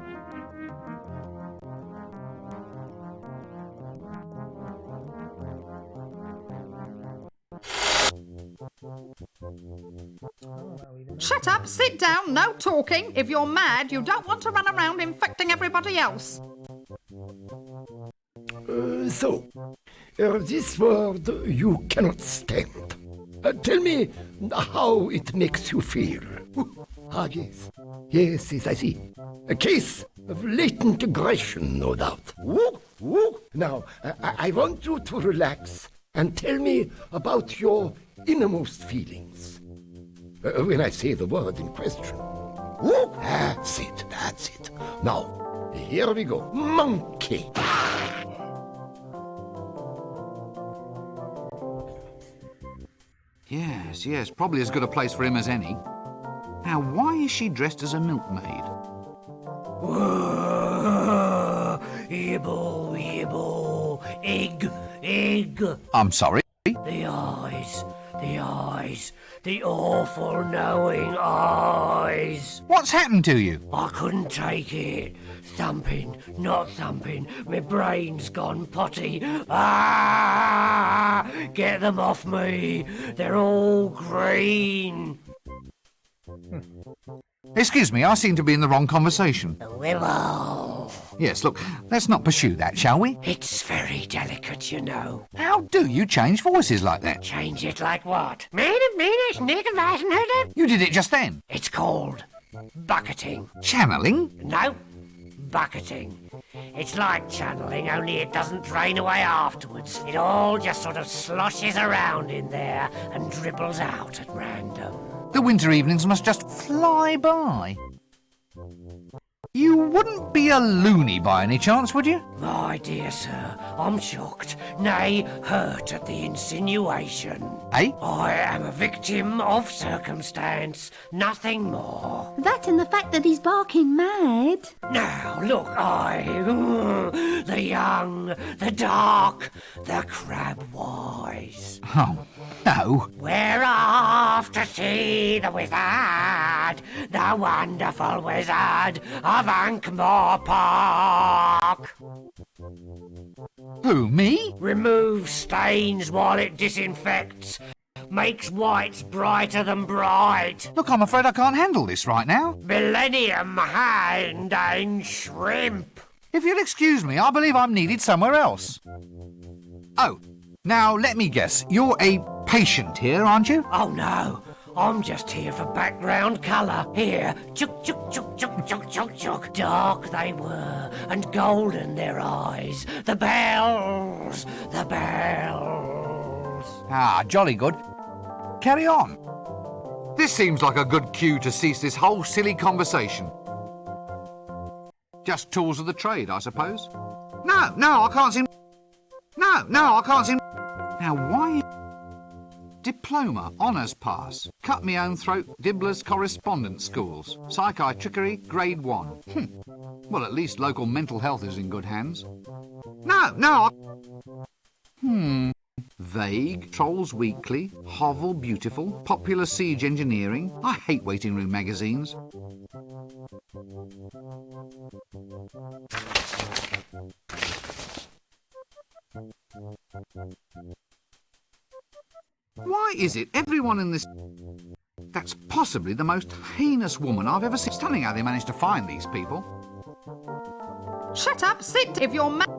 Shut up, sit down, no talking. If you're mad, you don't want to run around infecting everybody else. This word you cannot stand. Tell me how it makes you feel. Ah, yes. Yes, I see. A case of latent aggression, no doubt. Now, I want you to relax and tell me about your innermost feelings. When I say the word in question. That's it. Now, here we go. Monkey. Yes, probably as good a place for him as any. Now, why is she dressed as a milkmaid? Yibble, egg. I'm sorry? The eyes, the awful knowing eyes. What's happened to you? I couldn't take it. Thumping, not thumping, my brain's gone potty. Ah! Get them off me. They're all green. Excuse me, I seem to be in the wrong conversation. Willow. Yes, look, let's not pursue that, shall we? It's very delicate, you know. How do you change voices like that? Change it like what? You did it just then. It's called bucketing. Channeling? No, bucketing. It's like channeling, only it doesn't drain away afterwards. It all just sort of sloshes around in there and dribbles out at random. The winter evenings must just fly by. You wouldn't be a loony by any chance, would you? My dear sir, I'm shocked, nay, hurt at the insinuation. Eh? I am a victim of circumstance, nothing more. That and the fact that he's barking mad. Now, look, the young, the dark, the crab-wise. Oh, no. We're off to see the wizard, the wonderful wizard of Ankh-Morpork. Who, me? Removes stains while it disinfects. Makes whites brighter than bright. Look, I'm afraid I can't handle this right now. Millennium hand and shrimp. If you'll excuse me, I believe I'm needed somewhere else. Oh, now let me guess. You're a patient here, aren't you? Oh, no. I'm just here for background colour. Here, chuk, chuk, chuk, chuk, chuk, chuk, chuk. Dark they were, and golden their eyes. The bells, the bells. Ah, jolly good. Carry on. This seems like a good cue to cease this whole silly conversation. Just tools of the trade, I suppose. No, I can't seem... No, I can't seem... Now, why... Diploma, honours pass, cut me own throat, Dibbler's correspondence schools, psychiatrickery, grade 1. Well, at least local mental health is in good hands. No. Vague, Trolls Weekly, Hovel Beautiful, Popular Siege Engineering. I hate waiting room magazines. Why is it everyone in this... That's possibly the most heinous woman I've ever seen. Stunning how they managed to find these people. Shut up, sit if you're mad.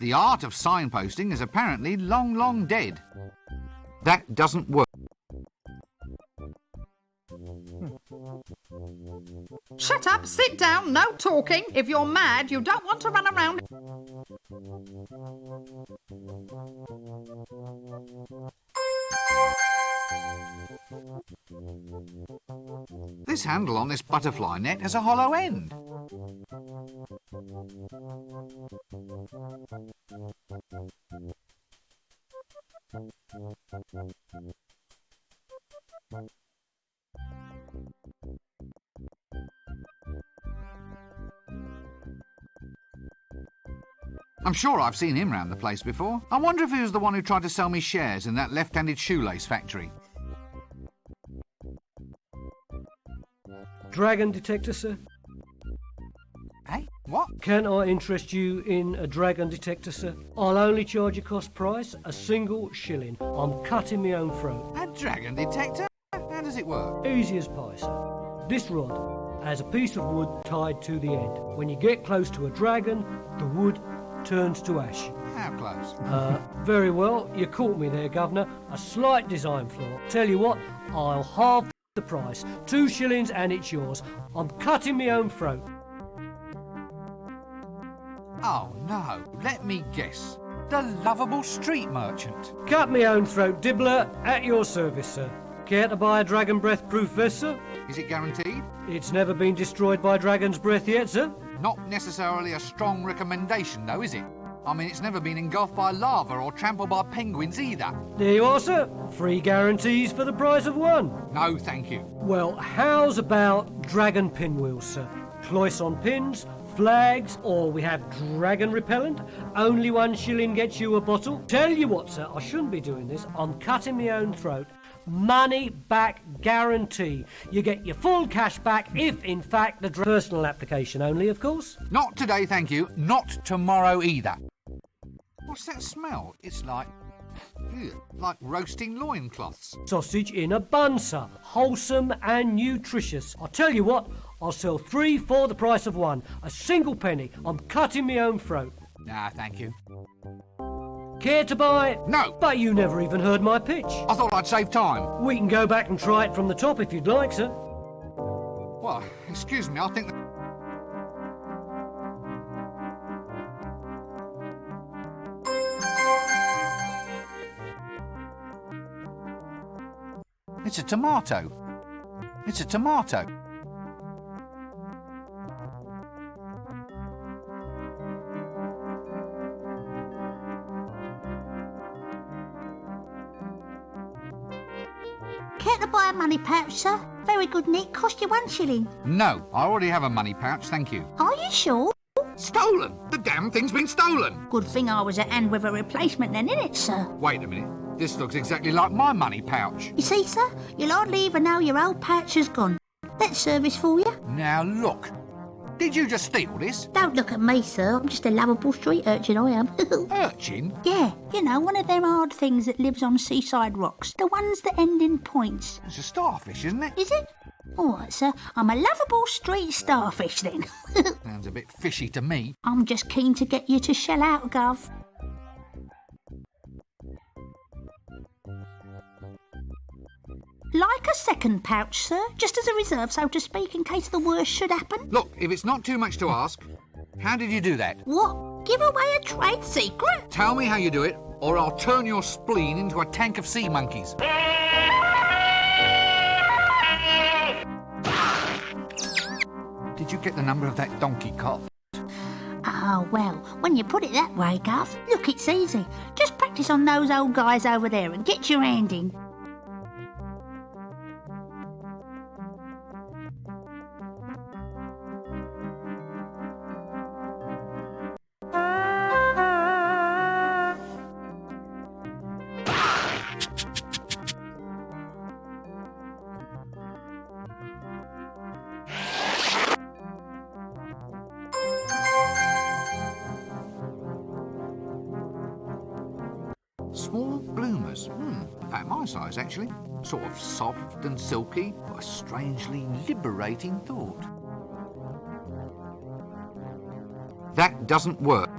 The art of signposting is apparently long, long dead. That doesn't work. Shut up, up, sit down, no talking. If you're mad, you don't want to run around. This handle on this butterfly net has a hollow end. I'm sure I've seen him round the place before. I wonder if he was the one who tried to sell me shares in that left-handed shoelace factory. Dragon detector, sir? Hey, what? Can I interest you in a dragon detector, sir? I'll only charge you cost price, a single shilling. I'm cutting my own throat. A dragon detector? How does it work? Easy as pie, sir. This rod has a piece of wood tied to the end. When you get close to a dragon, the wood turns to ash. How close? Very well. You caught me there, Governor. A slight design flaw. Tell you what, I'll halve the price. 2 shillings and it's yours. I'm cutting my own throat. Oh, no. Let me guess. The lovable street merchant. Cut my own throat, Dibbler. At your service, sir. Care to buy a dragon breath proof vest, sir? Is it guaranteed? It's never been destroyed by dragon's breath yet, sir. Not necessarily a strong recommendation, though, is it? I mean, it's never been engulfed by lava or trampled by penguins either. There you are, sir. 3 guarantees for the price of 1. No, thank you. Well, how's about dragon pinwheels, sir? Cloisson pins, flags, or we have dragon repellent. Only 1 shilling gets you a bottle. Tell you what, sir, I shouldn't be doing this. I'm cutting my own throat. Money back guarantee. You get your full cash back if, in fact, the personal application only, of course. Not today, thank you. Not tomorrow either. What's that smell? It's like roasting loincloths. Sausage in a bun, sir. Wholesome and nutritious. I'll tell you what, I'll sell 3 for the price of 1. A single penny. I'm cutting my own throat. Nah, thank you. Care to buy? No. But you never even heard my pitch. I thought I'd save time. We can go back and try it from the top if you'd like, sir. Well, excuse me, I think... It's a tomato. It's a tomato. Care to buy a money pouch, sir? Very good, Nick. Cost you 1 shilling. No, I already have a money pouch, thank you. Are you sure? Stolen! The damn thing's been stolen! Good thing I was at hand with a replacement then, innit, sir? Wait a minute. This looks exactly like my money pouch. You see, sir? You'll hardly even know your old pouch has gone. That's service for you. Now look. Did you just steal this? Don't look at me, sir. I'm just a lovable street urchin, I am. Urchin? Yeah, you know, one of them hard things that lives on seaside rocks. The ones that end in points. It's a starfish, isn't it? Is it? All right, sir. I'm a lovable street starfish, then. Sounds a bit fishy to me. I'm just keen to get you to shell out, Gov. Like a second pouch, sir, just as a reserve, so to speak, in case the worst should happen. Look, if it's not too much to ask, how did you do that? What? Give away a trade secret? Tell me how you do it, or I'll turn your spleen into a tank of sea monkeys. Did you get the number of that donkey cop? Oh, well, when you put it that way, Gov, look, it's easy. Just practice on those old guys over there and get your hand in. Small bloomers. About my size, actually. Sort of soft and silky, but a strangely liberating thought. That doesn't work.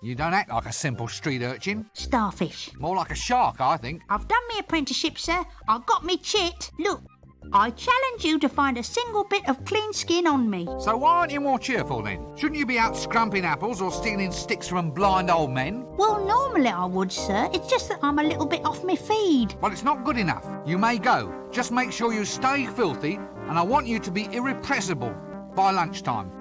You don't act like a simple street urchin. Starfish. More like a shark, I think. I've done me apprenticeship, sir. I got me chit. Look, I challenge you to find a single bit of clean skin on me. So why aren't you more cheerful then? Shouldn't you be out scrumping apples or stealing sticks from blind old men? Well, normally I would, sir. It's just that I'm a little bit off my feed. Well, it's not good enough. You may go. Just make sure you stay filthy, and I want you to be irrepressible by lunchtime.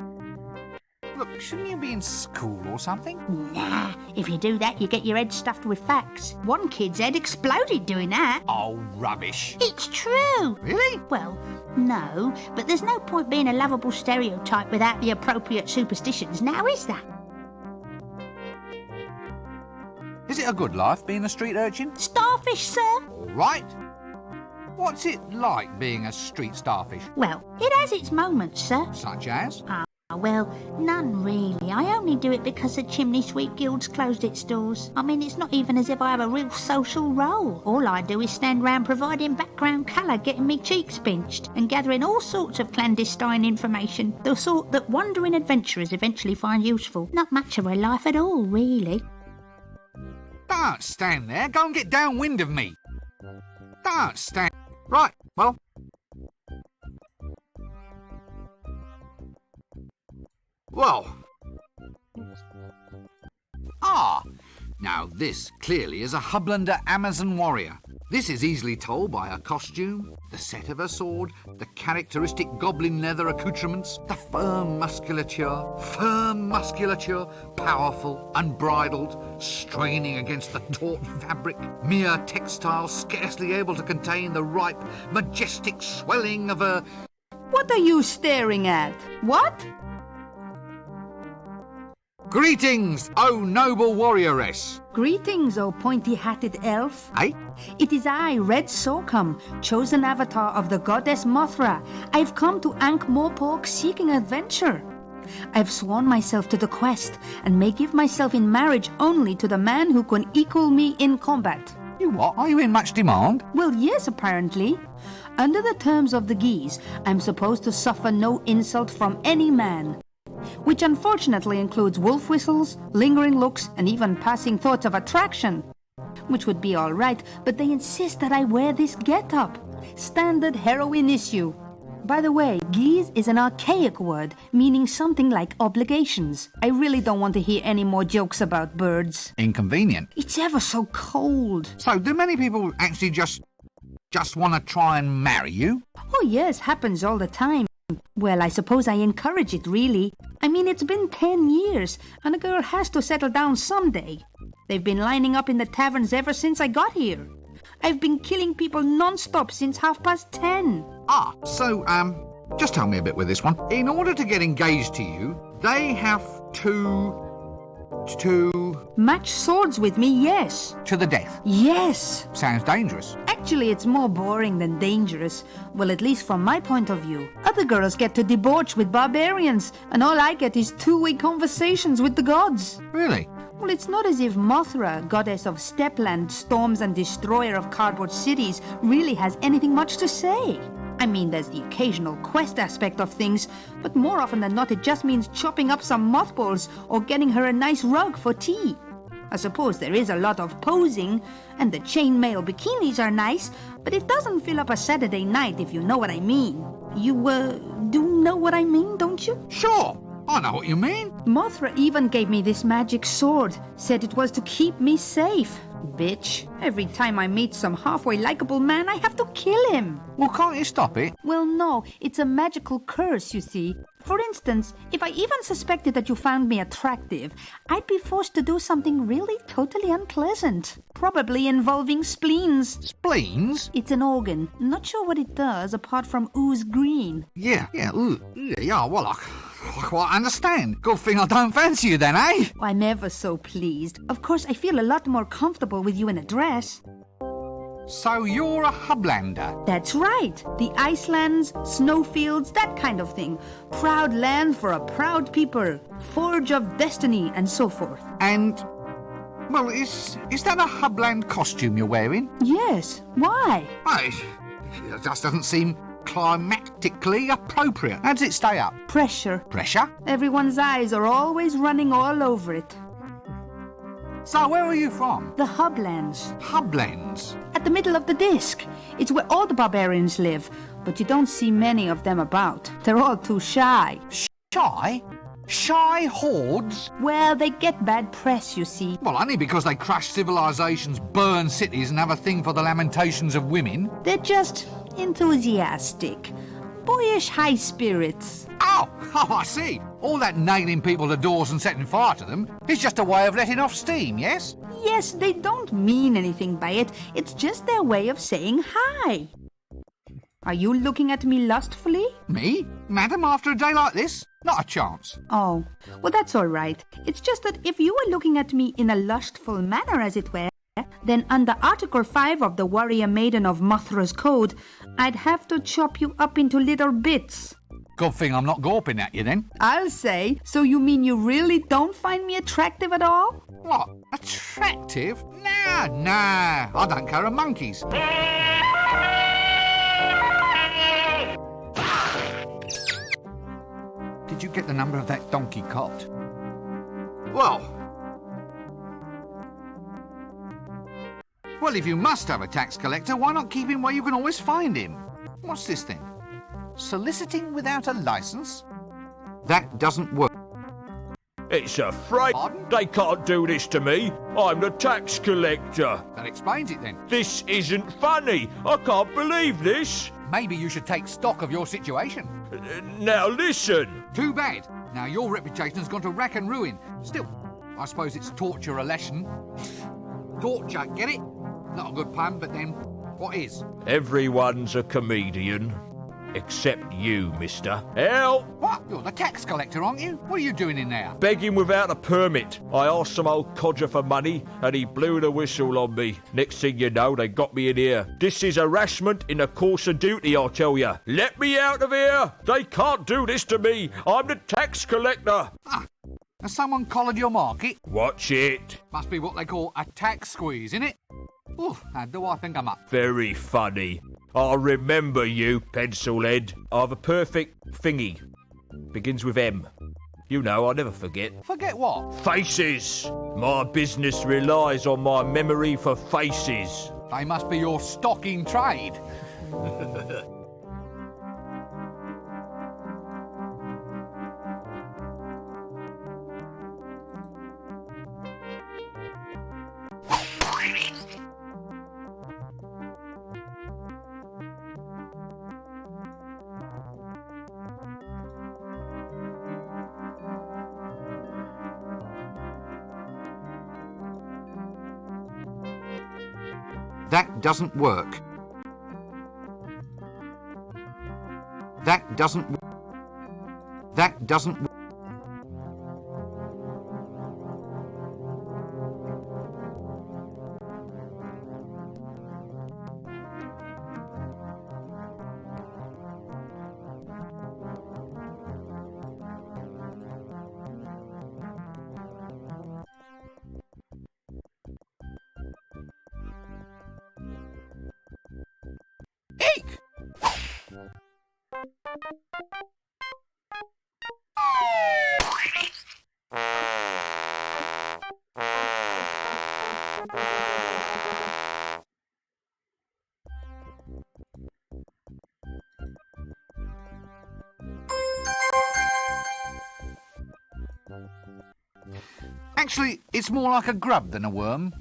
Look, shouldn't you be in school or something? Nah, if you do that, you get your head stuffed with facts. One kid's head exploded doing that. Oh, rubbish. It's true. Really? Well, no, but there's no point being a lovable stereotype without the appropriate superstitions, now is there? Is it a good life being a street urchin? Starfish, sir? All right. What's it like being a street starfish? Well, it has its moments, sir. Such as? Well, none really. I only do it because the Chimney Sweep Guild's closed its doors. I mean, it's not even as if I have a real social role. All I do is stand round providing background colour, getting me cheeks pinched, and gathering all sorts of clandestine information, the sort that wandering adventurers eventually find useful. Not much of a life at all, really. Don't stand there. Go and get downwind of me. Don't stand... Right, well... Well... Now this clearly is a Hublander Amazon warrior. This is easily told by her costume, the set of her sword, the characteristic goblin leather accoutrements, the firm musculature, powerful, unbridled, straining against the taut fabric, mere textile scarcely able to contain the ripe, majestic swelling of her... What are you staring at? What? Greetings, O noble warrioress! Greetings, O pointy-hatted elf. Eh? It is I, Red Sorghum, chosen avatar of the goddess Mothra. I've come to Ankh-Morpork seeking adventure. I've sworn myself to the quest, and may give myself in marriage only to the man who can equal me in combat. You what? Are you in much demand? Well, yes, apparently. Under the terms of the Geese, I'm supposed to suffer no insult from any man, which unfortunately includes wolf whistles, lingering looks, and even passing thoughts of attraction. Which would be all right, but they insist that I wear this get-up. Standard heroine issue. By the way, geese is an archaic word, meaning something like obligations. I really don't want to hear any more jokes about birds. Inconvenient. It's ever so cold. So, do many people actually just want to try and marry you? Oh yes, happens all the time. Well, I suppose I encourage it, really. I mean, it's been 10 years, and a girl has to settle down someday. They've been lining up in the taverns ever since I got here. I've been killing people non-stop since 10:30. So, just tell me a bit with this one. In order to get engaged to you, they have to... Match swords with me, yes. To the death? Yes. Sounds dangerous. Actually, it's more boring than dangerous. Well, at least from my point of view. Other girls get to debauch with barbarians, and all I get is two-way conversations with the gods. Really? Well, it's not as if Mothra, goddess of Stepland, storms and destroyer of cardboard cities, really has anything much to say. I mean, there's the occasional quest aspect of things, but more often than not it just means chopping up some mothballs or getting her a nice rug for tea. I suppose there is a lot of posing, and the chainmail bikinis are nice, but it doesn't fill up a Saturday night, if you know what I mean. You, do know what I mean, don't you? Sure, I know what you mean. Mothra even gave me this magic sword, said it was to keep me safe. Bitch. Every time I meet some halfway likable man, I have to kill him. Well, can't you stop it? Well, no, it's a magical curse, you see. For instance, if I even suspected that you found me attractive, I'd be forced to do something really totally unpleasant. Probably involving spleens. Spleens? It's an organ. Not sure what it does apart from ooze green. Yeah, well, I quite understand. Good thing I don't fancy you then, eh? I'm ever so pleased. Of course, I feel a lot more comfortable with you in a dress. So you're a Hublander? That's right. The Icelands, snowfields, that kind of thing. Proud land for a proud people. Forge of destiny, and so forth. And, well, is that a Hubland costume you're wearing? Yes. Why? Well, it just doesn't seem climatically appropriate. How does it stay up? Pressure. Pressure? Everyone's eyes are always running all over it. So, where are you from? The Hublands. Hublands? At the middle of the disc. It's where all the barbarians live, but you don't see many of them about. They're all too shy. Shy? Shy hordes? Well, they get bad press, you see. Well, only because they crush civilizations, burn cities, and have a thing for the lamentations of women. They're just enthusiastic. Boyish high spirits. Oh, I see. All that nailing people to doors and setting fire to them is just a way of letting off steam, yes? Yes, they don't mean anything by it. It's just their way of saying hi. Are you looking at me lustfully? Me? Madam, after a day like this? Not a chance. Oh, well, that's all right. It's just that if you were looking at me in a lustful manner, as it were, then under Article 5 of the Warrior Maiden of Mothra's Code, I'd have to chop you up into little bits. Good thing I'm not gawping at you, then. I'll say. So you mean you really don't find me attractive at all? What? Attractive? Nah. I don't care a monkey's. Did you get the number of that donkey cot? Well, if you must have a tax collector, why not keep him where you can always find him? What's this thing? Soliciting without a licence? That doesn't work. It's a fright. Pardon? They can't do this to me. I'm the tax collector. That explains it then. This isn't funny. I can't believe this. Maybe you should take stock of your situation. Now listen. Too bad. Now your reputation has gone to rack and ruin. Still, I suppose it's torture a lesson. Torture, get it? Not a good pun, but then, what is? Everyone's a comedian. Except you, mister. Help! What? You're the tax collector, aren't you? What are you doing in there? Begging without a permit. I asked some old codger for money and he blew the whistle on me. Next thing you know, they got me in here. This is harassment in the course of duty, I tell you. Let me out of here! They can't do this to me. I'm the tax collector. Has someone collared your market? Watch it. Must be what they call a tax squeeze, innit? Ooh, how do I think I'm up? Very funny. I'll remember you, pencilhead. I've a perfect thingy. Begins with M. You know, I never forget. Forget what? Faces. My business relies on my memory for faces. They must be your stock in trade. That doesn't work. That doesn't work. Eek! Actually, it's more like a grub than a worm.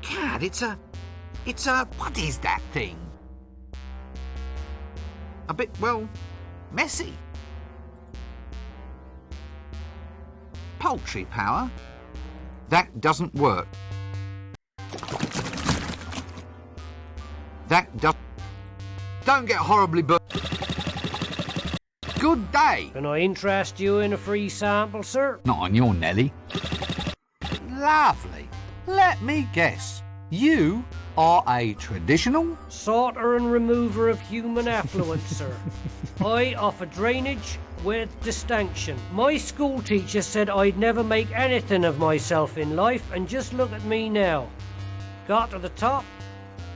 Gad, it's a, what is that thing? A bit, well, messy. Poultry power? That doesn't work. Don't get horribly burnt. Good day. Can I interest you in a free sample, sir? Not on your Nelly. Lovely. Let me guess. You are a traditional... Sorter and remover of human affluent, sir. I offer drainage with distinction. My school teacher said I'd never make anything of myself in life, and just look at me now. Got to the top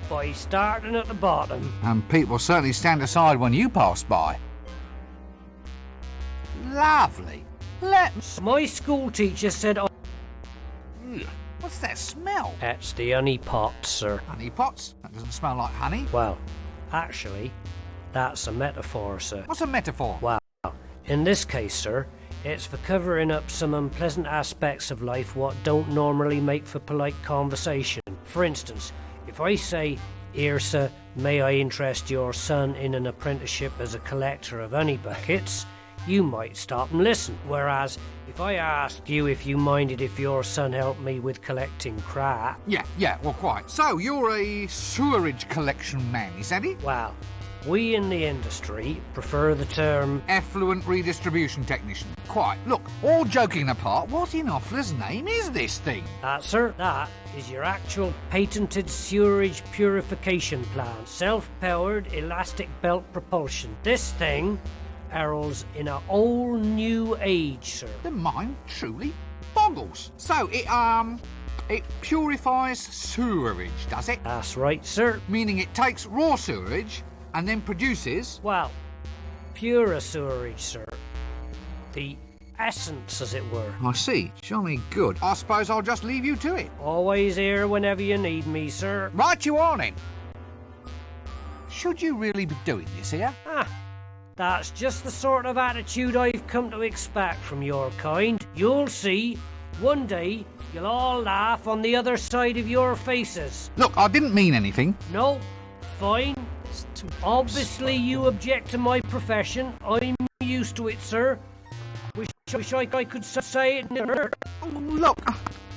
by starting at the bottom. And people certainly stand aside when you pass by. Lovely. My school teacher said I... What's that smell? That's the honey pot, sir. Honey pots? That doesn't smell like honey. Well, actually, that's a metaphor, sir. What's a metaphor? Well, in this case, sir, it's for covering up some unpleasant aspects of life what don't normally make for polite conversation. For instance, if I say, "Here, sir, may I interest your son in an apprenticeship as a collector of honey buckets?" you might stop and listen. Whereas, if I asked you if you minded if your son helped me with collecting crap... Yeah, well, quite. So, you're a sewerage collection man, is that it? Well, we in the industry prefer the term... effluent redistribution technician. Quite. Look, all joking apart, what in Offler's name is this thing? Sir, that is your actual patented sewerage purification plant. Self-powered elastic belt propulsion. This thing heralds in a whole new age, sir. The mind truly boggles. So, it purifies sewerage, does it? That's right, sir. Meaning it takes raw sewerage and then produces... well, purer sewerage, sir. The essence, as it were. I see. Jolly good. I suppose I'll just leave you to it. Always here whenever you need me, sir. Right you are, then. Should you really be doing this here? That's just the sort of attitude I've come to expect from your kind. You'll see, one day, you'll all laugh on the other side of your faces. Look, I didn't mean anything. No, fine. Obviously you object to my profession. I'm used to it, sir. Wish I could say it never. Look,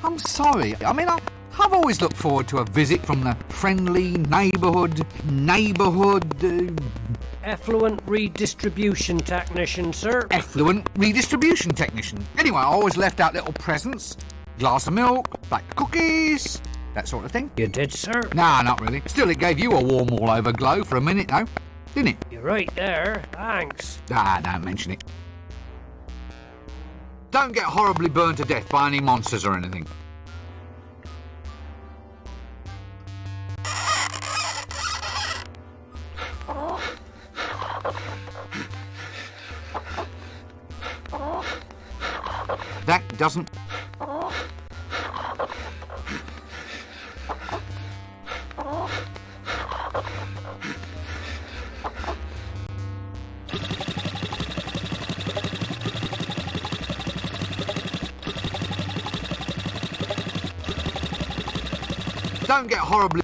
I'm sorry. I mean, I've always looked forward to a visit from the friendly neighbourhood... effluent redistribution technician, sir. Effluent redistribution technician. Anyway, I always left out little presents. Glass of milk, bag of cookies, that sort of thing. You did, sir? Nah, not really. Still, it gave you a warm all-over glow for a minute, though. Didn't it? You're right there. Thanks. Don't mention it. Don't get horribly burned to death by any monsters or anything. That doesn't... Don't get horribly...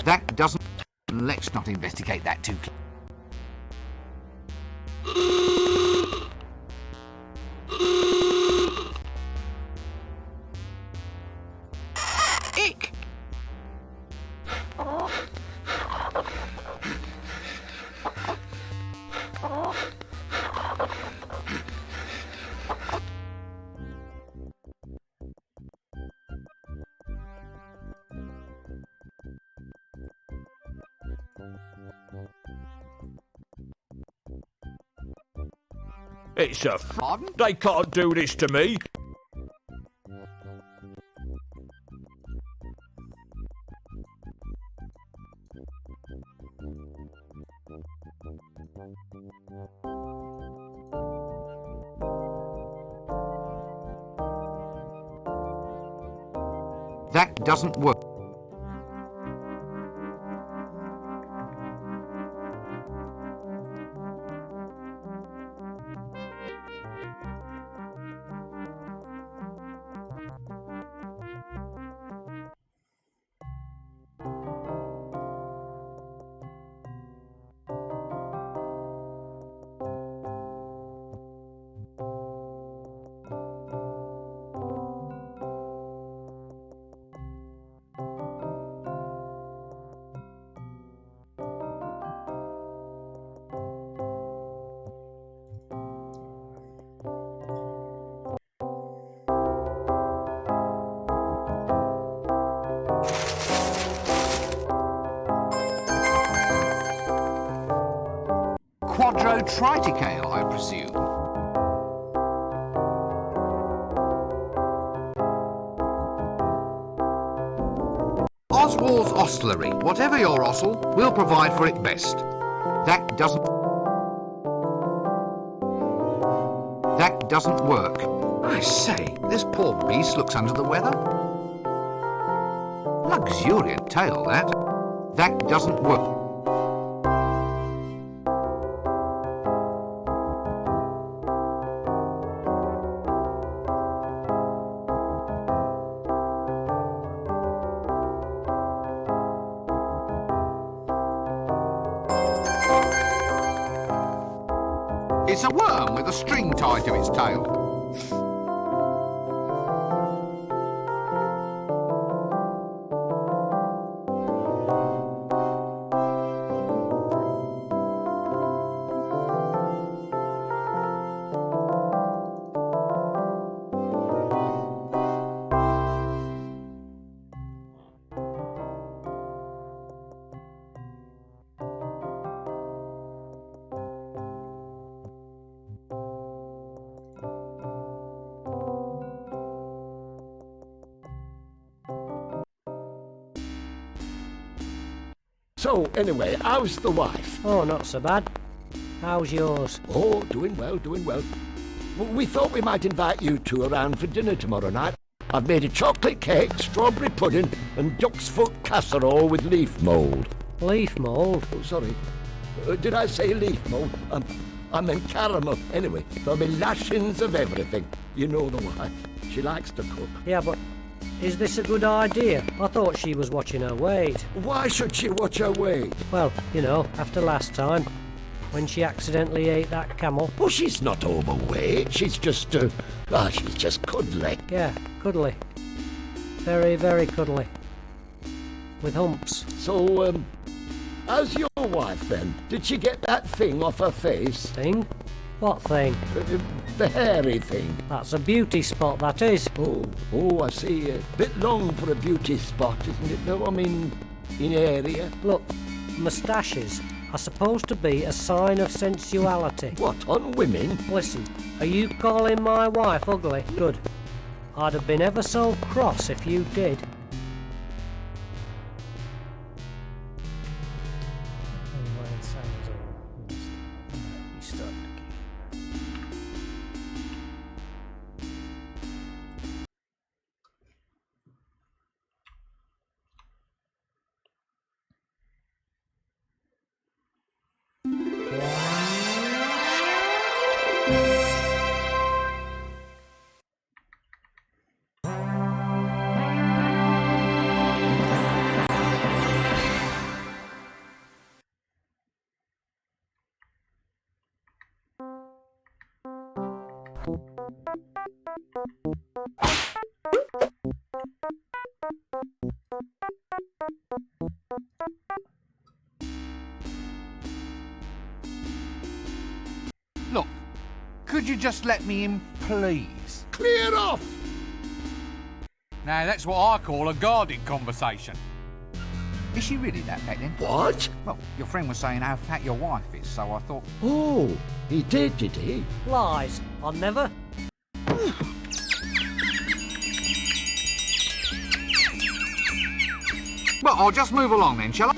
That doesn't... Let's not investigate that too... Ick! It's a Pardon? They can't do this to me. That doesn't work. quadrotriticale, I presume. Oswald's Hostelry. Whatever your hostel, we'll provide for it best. That doesn't work. I say, this poor beast looks under the weather. Luxuriant tale, that. That doesn't work. It's a worm with a string tied to its tail. So, anyway, how's the wife? Oh, not so bad. How's yours? Oh, doing well, doing well. We thought we might invite you two around for dinner tomorrow night. I've made a chocolate cake, strawberry pudding, and duck's foot casserole with leaf mould. Leaf mould? Oh, sorry. Did I say leaf mould? I meant caramel. Anyway, there'll be lashings of everything. You know the wife. She likes to cook. Yeah, but is this a good idea? I thought she was watching her weight. Why should she watch her weight? Well, you know, after last time, when she accidentally ate that camel. Oh, she's not overweight. She's just, she's just cuddly. Yeah, cuddly. Very, very cuddly. With humps. So, how's your wife then? Did she get that thing off her face? Thing? What thing? The hairy thing. That's a beauty spot, that is. Oh, I see. A bit long for a beauty spot, isn't it? No, I mean, in area. Look, moustaches are supposed to be a sign of sensuality. What, on women? Listen, are you calling my wife ugly? Good. I'd have been ever so cross if you did. Look, could you just let me in, please? Clear off! Now, that's what I call a guarded conversation. Is she really that fat then? What? Well, your friend was saying how fat your wife is, so I thought... Oh, he did he? Lies. I never... Well, I'll just move along then, shall I?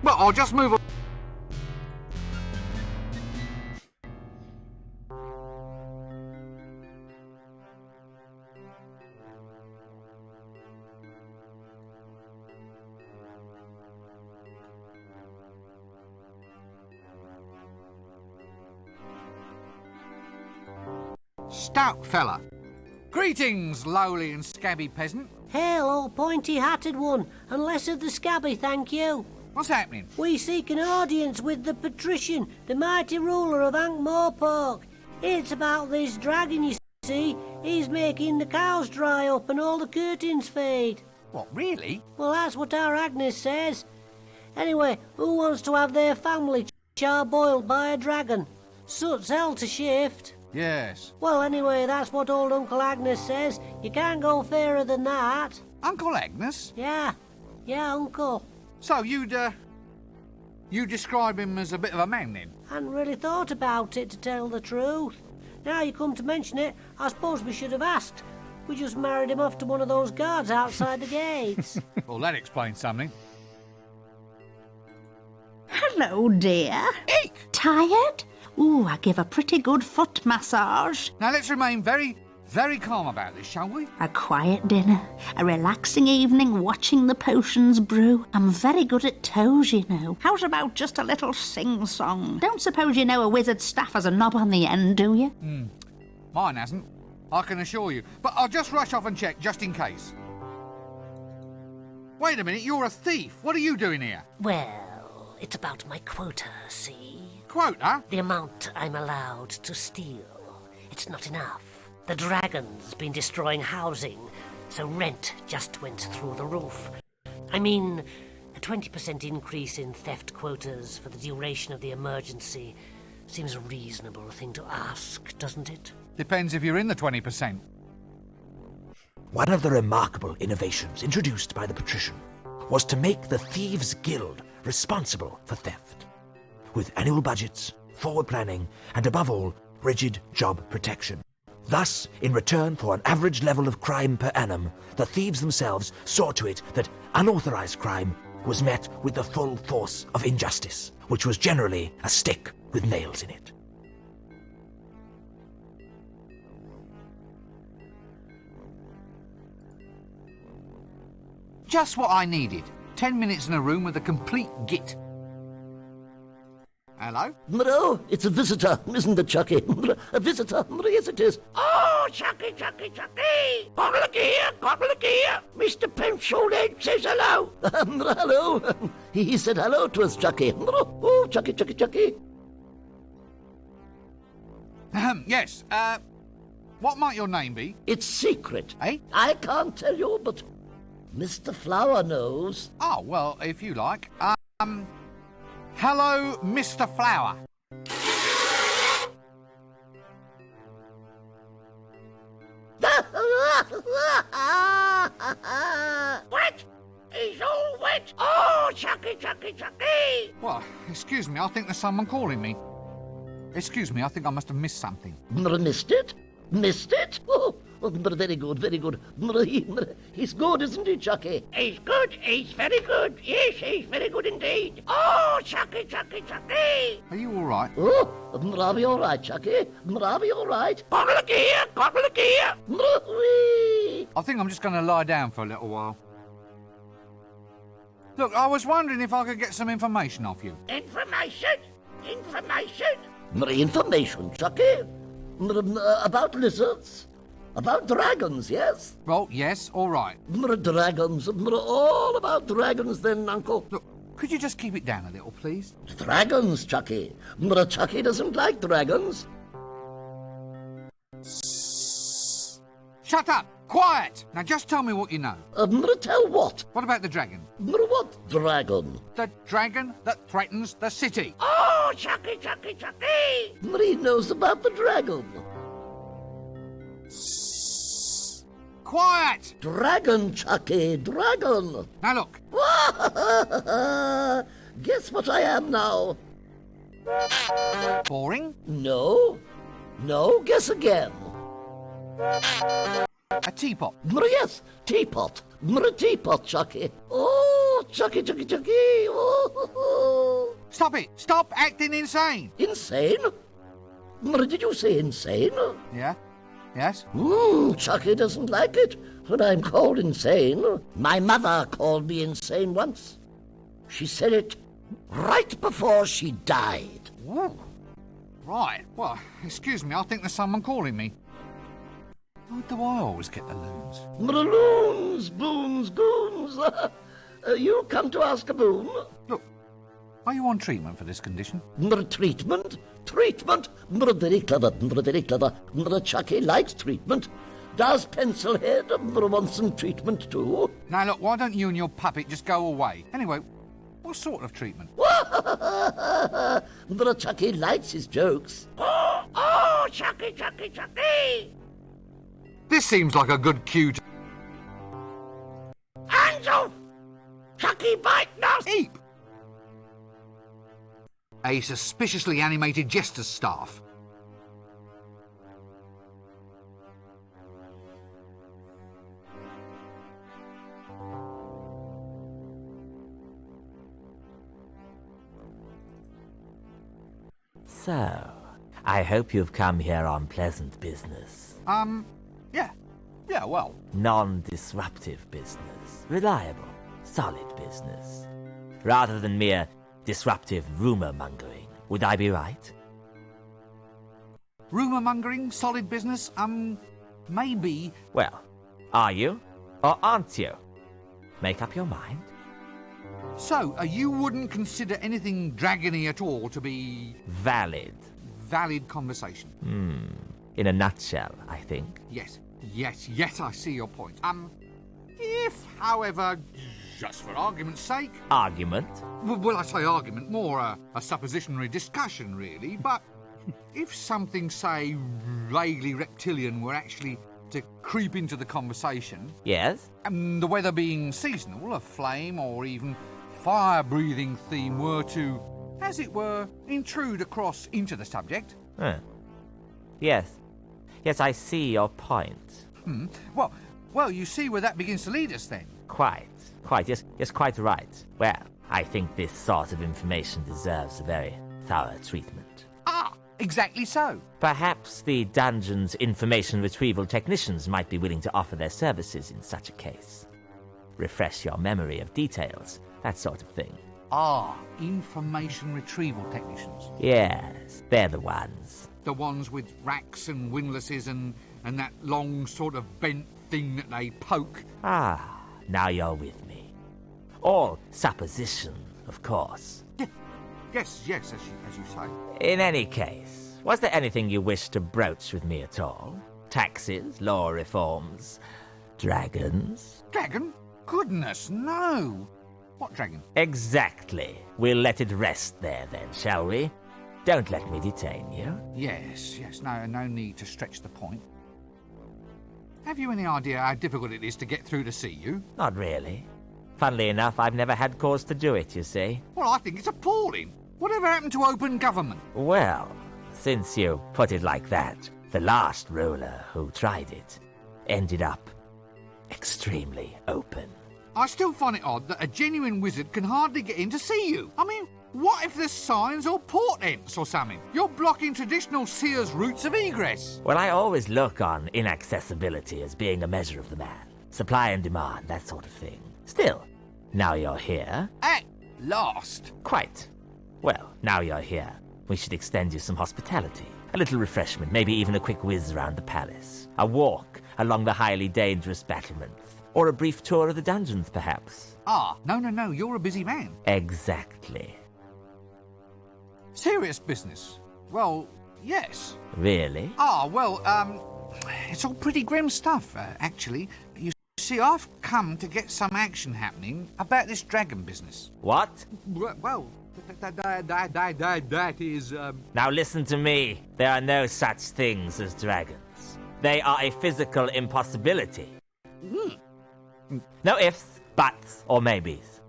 Well, I'll just move along. Stout fella. Greetings, lowly and scabby peasant. Hail, old pointy-hatted one, and less of the scabby, thank you. What's happening? We seek an audience with the patrician, the mighty ruler of Ankh-Morpork. It's about this dragon, you see. He's making the cows dry up and all the curtains fade. What, really? Well, that's what our Agnes says. Anyway, who wants to have their family char-boiled by a dragon? Soot's hell to shift. Yes. Well, anyway, that's what old Uncle Agnes says. You can't go fairer than that. Uncle Agnes? Yeah, Uncle. So you'd You describe him as a bit of a man, then? Hadn't really thought about it, to tell the truth. Now you come to mention it, I suppose we should have asked. We just married him off to one of those guards outside the gates. Well, that explains something. Hello, dear. Eek! Tired? Ooh, I give a pretty good foot massage. Now let's remain very, very calm about this, shall we? A quiet dinner, a relaxing evening watching the potions brew. I'm very good at toes, you know. How's about just a little sing-song? Don't suppose you know a wizard's staff has a knob on the end, do you? Mine hasn't, I can assure you. But I'll just rush off and check, just in case. Wait a minute, you're a thief. What are you doing here? Well, it's about my quota, see? Quota? The amount I'm allowed to steal. It's not enough. The dragon's been destroying housing, so rent just went through the roof. I mean, a 20% increase in theft quotas for the duration of the emergency seems a reasonable thing to ask, doesn't it? Depends if you're in the 20%. One of the remarkable innovations introduced by the patrician was to make the Thieves' Guild responsible for theft, with annual budgets, forward planning, and above all, rigid job protection. Thus, in return for an average level of crime per annum, the thieves themselves saw to it that unauthorized crime was met with the full force of injustice, which was generally a stick with nails in it. Just what I needed. 10 minutes in a room with a complete git. Hello? Oh, it's a visitor, isn't it, Chucky? A visitor, yes it is. Oh, Chucky, Chucky, Chucky! Cockle here! Mr. Pencil-Head says hello. Hello. He said hello to us, Chucky. Oh, Chucky, Chucky, Chucky. Yes, what might your name be? It's secret. Eh? I can't tell you, but Mr. Flower knows. Oh, well, if you like. Hello, Mr. Flower. Wet! He's all wet! Oh, Chucky, Chucky, Chucky! Well, excuse me, I think there's someone calling me. Excuse me, I think I must have missed something. Missed it? Missed it? Oh, very good, very good. He's good, isn't he, Chucky? He's good, he's very good. Yes, he's very good indeed. Oh, Chucky, Chucky, Chucky! Are you all right? Oh, are we all right, Chucky? Are we all right? Cockle here! I think I'm just going to lie down for a little while. Look, I was wondering if I could get some information off you. Information? Information, Chucky? About lizards? About dragons, yes? Well, yes, all right. Dragons. All about dragons then, Uncle. Look, could you just keep it down a little, please? Dragons, Chucky. Chucky doesn't like dragons. Shut up! Quiet! Now just tell me what you know. Tell what? What about the dragon? What dragon? The dragon that threatens the city. Oh, Chucky, Chucky, Chucky! He knows about the dragon. Quiet! Dragon, Chucky, dragon. Now look. Guess what I am now? Boring? No, guess again. A teapot. Yes, teapot. Teapot, Chucky. Oh, Chucky, Chucky, Chucky. Oh. Stop it! Stop acting insane! Insane? Did you say insane? Yeah? Yes? Chucky doesn't like it when I'm called insane. My mother called me insane once. She said it right before she died. Ooh. Right. Well, excuse me, I think there's someone calling me. Why do I always get the loons? Loons, boons, goons. You come to ask a boon? Look, are you on treatment for this condition? Treatment? Treatment? Very clever, very clever. Chucky likes treatment. Does Pencil-Head want some treatment too? Now look, why don't you and your puppet just go away? Anyway, what sort of treatment? Chucky likes his jokes. Oh, Chucky, Chucky, Chucky! This seems like a good cue to... Hands off! Chucky bite now! Eep! a suspiciously animated jester's staff. So, I hope you've come here on pleasant business. Yeah, well. Non-disruptive business. Reliable, solid business. Rather than mere disruptive rumour-mongering. Would I be right? Rumour-mongering, solid business, maybe. Well, are you? Or aren't you? Make up your mind. So, you wouldn't consider anything dragony at all to be... Valid. Valid conversation? In a nutshell, I think. Yes, I see your point. If, however, just for argument's sake... Argument? Well, I say argument, more a suppositionary discussion, really, but if something, say, vaguely reptilian were actually to creep into the conversation... Yes? The weather being seasonal, a flame or even fire-breathing theme were to, as it were, intrude across into the subject... Yes, I see your point. Well, you see where that begins to lead us, then. Quite. Yes, quite right. Well, I think this sort of information deserves a very thorough treatment. Exactly so. Perhaps the dungeon's information retrieval technicians might be willing to offer their services in such a case. Refresh your memory of details, that sort of thing. Information retrieval technicians. Yes, they're the ones. The ones with racks and windlasses and that long sort of bent thing that they poke. Now you're with me. All supposition, of course. Yes, as you say. In any case, was there anything you wished to broach with me at all? Taxes, law reforms, dragons? Dragon? Goodness, no. What dragon? Exactly. We'll let it rest there then, shall we? Don't let me detain you. Yes, no need to stretch the point. Have you any idea how difficult it is to get through to see you? Not really. Funnily enough, I've never had cause to do it, you see. Well, I think it's appalling. Whatever happened to open government? Well, since you put it like that, the last ruler who tried it ended up extremely open. I still find it odd that a genuine wizard can hardly get in to see you. I mean, what if there's signs or portents or something? You're blocking traditional seers' routes of egress. Well, I always look on inaccessibility as being a measure of the man. Supply and demand, that sort of thing. Still, now you're here... At last. Quite. Well, now you're here, we should extend you some hospitality. A little refreshment, maybe even a quick whiz around the palace. A walk along the highly dangerous battlements. Or a brief tour of the dungeons, perhaps. No, you're a busy man. Exactly. Serious business? Well, yes. Really? It's all pretty grim stuff, actually. You see, I've come to get some action happening about this dragon business. What? Well, that is, Now listen to me. There are no such things as dragons. They are a physical impossibility. No ifs, buts, or maybes.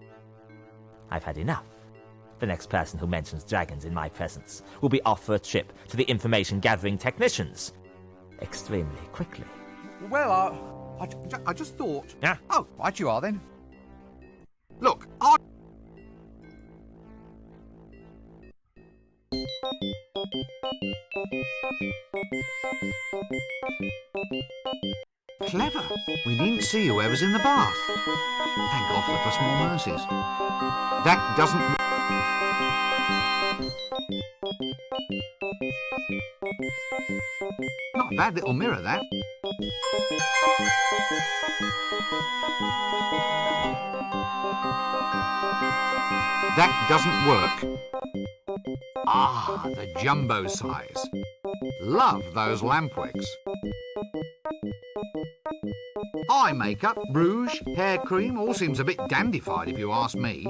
I've had enough. The next person who mentions dragons in my presence will be off for a trip to the information-gathering technicians. Extremely quickly. Well, I just thought... Yeah? Oh, right you are then. Look, Clever. We needn't see whoever's in the bath. Thank God for the small mercies. That doesn't... Not a bad little mirror, that. That doesn't work. The jumbo size. Love those lampwicks. Eye makeup, rouge, hair cream, all seems a bit dandified if you ask me.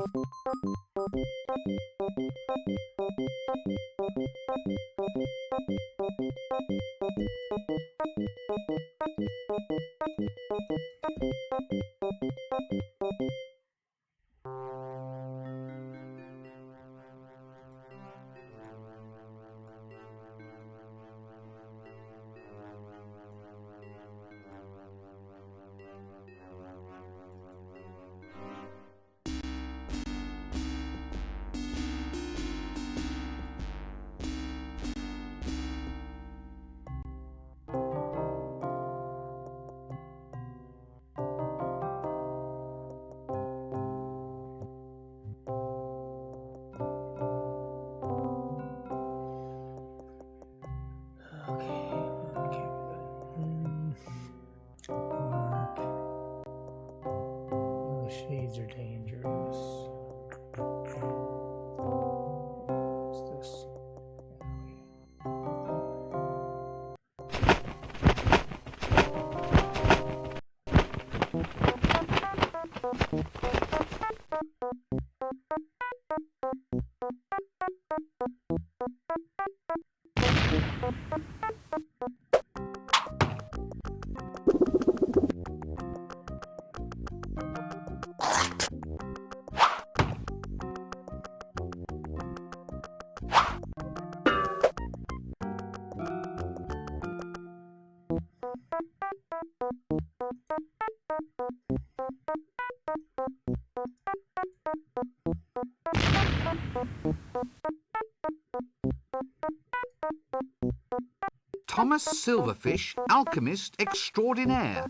Thomas Silverfish, alchemist extraordinaire.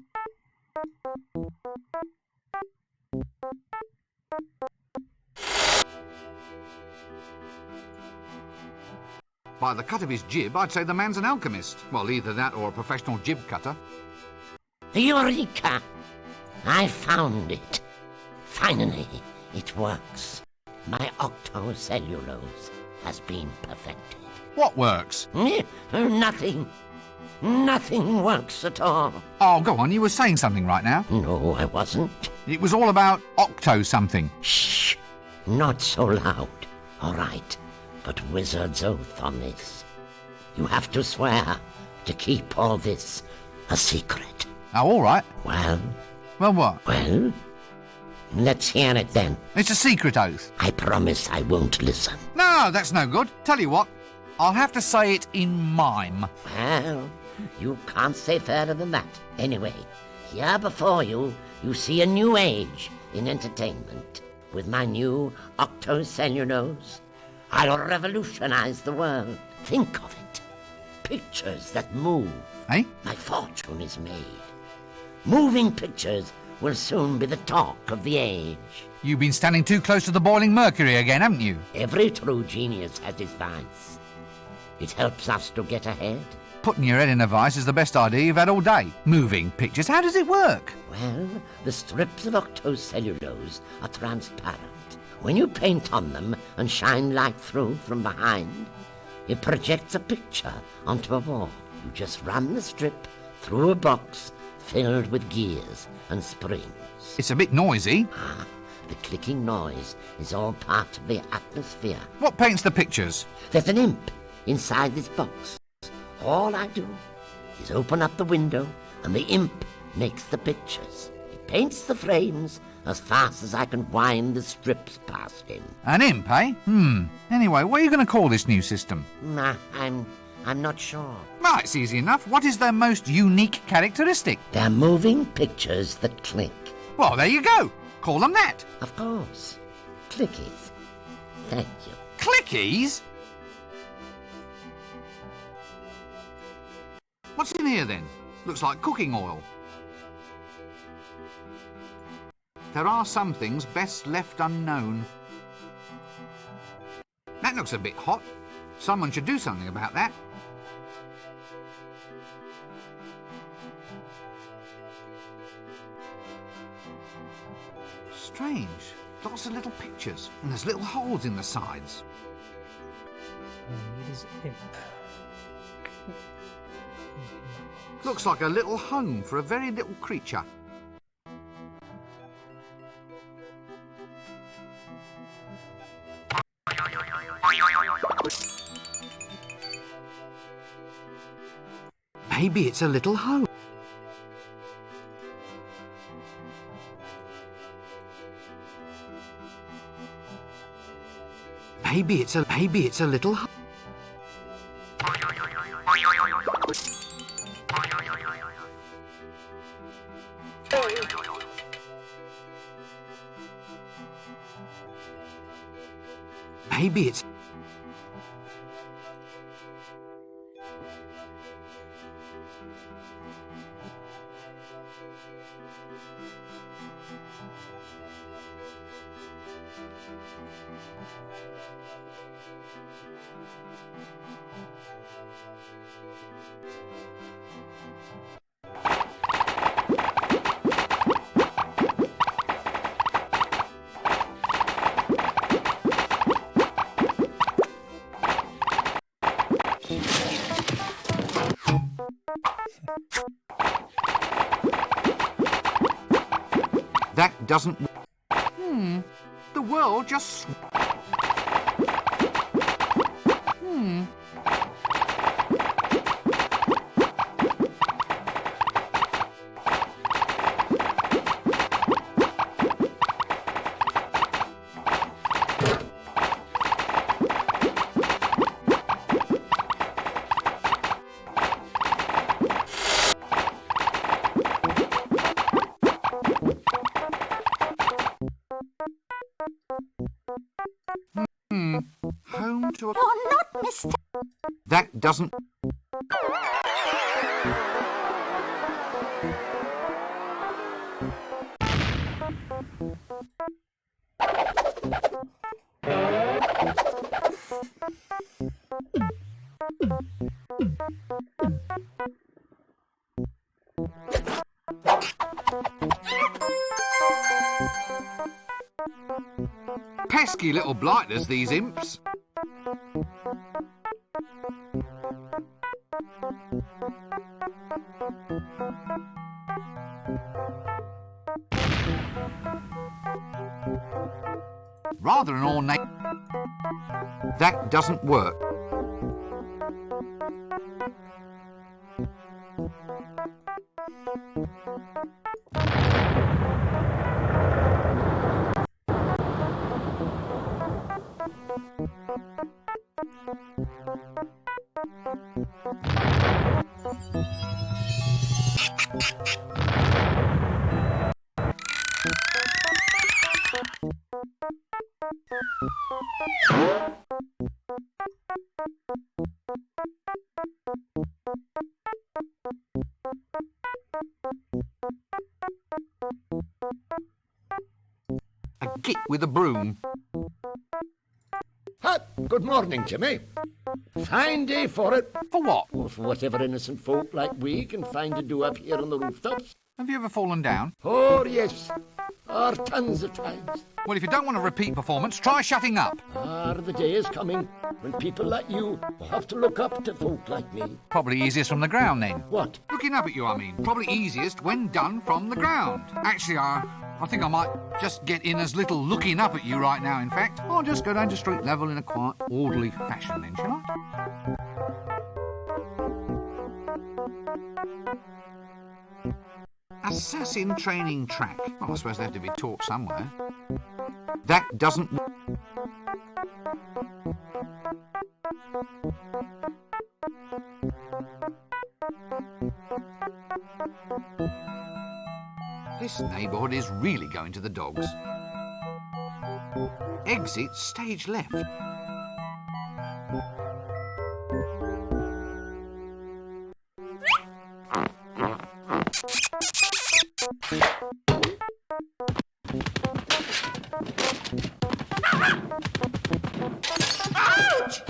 By the cut of his jib, I'd say the man's an alchemist. Well, either that or a professional jib cutter. Eureka! I found it. Finally, it works. My octocellulose has been perfected. What works? Nothing. Nothing works at all. Oh, go on, you were saying something right now. No, I wasn't. It was all about octo something. Shh! Not so loud. All right, but wizard's oath on this. You have to swear to keep all this a secret. Oh, all right. Well, what? Well, let's hear it then. It's a secret oath. I promise I won't listen. No, that's no good. Tell you what, I'll have to say it in mime. Well, you can't say further than that. Anyway, here before you, you see a new age in entertainment. With my new octocellulose, I'll revolutionize the world. Think of it. Pictures that move. Eh? My fortune is made. Moving pictures will soon be the talk of the age. You've been standing too close to the boiling mercury again, haven't you? Every true genius has his vice. It helps us to get ahead. Putting your head in a vice is the best idea you've had all day. Moving pictures, how does it work? Well, the strips of octocellulose are transparent. When you paint on them and shine light through from behind, it projects a picture onto a wall. You just run the strip through a box filled with gears and springs. It's a bit noisy. The clicking noise is all part of the atmosphere. What paints the pictures? There's an imp inside this box. All I do is open up the window and the imp makes the pictures. It paints the frames as fast as I can wind the strips past him. An imp, eh? Anyway, what are you going to call this new system? I'm not sure. It's easy enough. What is their most unique characteristic? They're moving pictures that click. Well, there you go. Call them that. Of course. Clickies. Thank you. Clickies? What's in here then? Looks like cooking oil. There are some things best left unknown. That looks a bit hot. Someone should do something about that. Strange. Lots of little pictures, and there's little holes in the sides. It is imp. Looks like a little home for a very little creature. Maybe it's a little home. Maybe it's a little home. Maybe it's... That doesn't... The world just... Home to a... You're not Mr. That doesn't... Pesky little blighters, these imps. Rather an ornate... That doesn't work. A git with a broom. Good morning, Jimmy. Fine day for it. For what? Well, for whatever innocent folk like we can find to do up here on the rooftops. Have you ever fallen down? Oh, yes. Tons of times. Well, if you don't want a repeat performance, try shutting up. The day is coming when people like you will have to look up to folk like me. Probably easiest from the ground, then. What? Looking up at you, I mean. Probably easiest when done from the ground. Actually, I think I might just get in as little looking up at you right now, in fact. I'll just go down to street level in a quiet, orderly fashion, then, shall I? Assassin training track. Well, I suppose they have to be taught somewhere. That doesn't... This neighbourhood is really going to the dogs. Exit stage left. Ouch!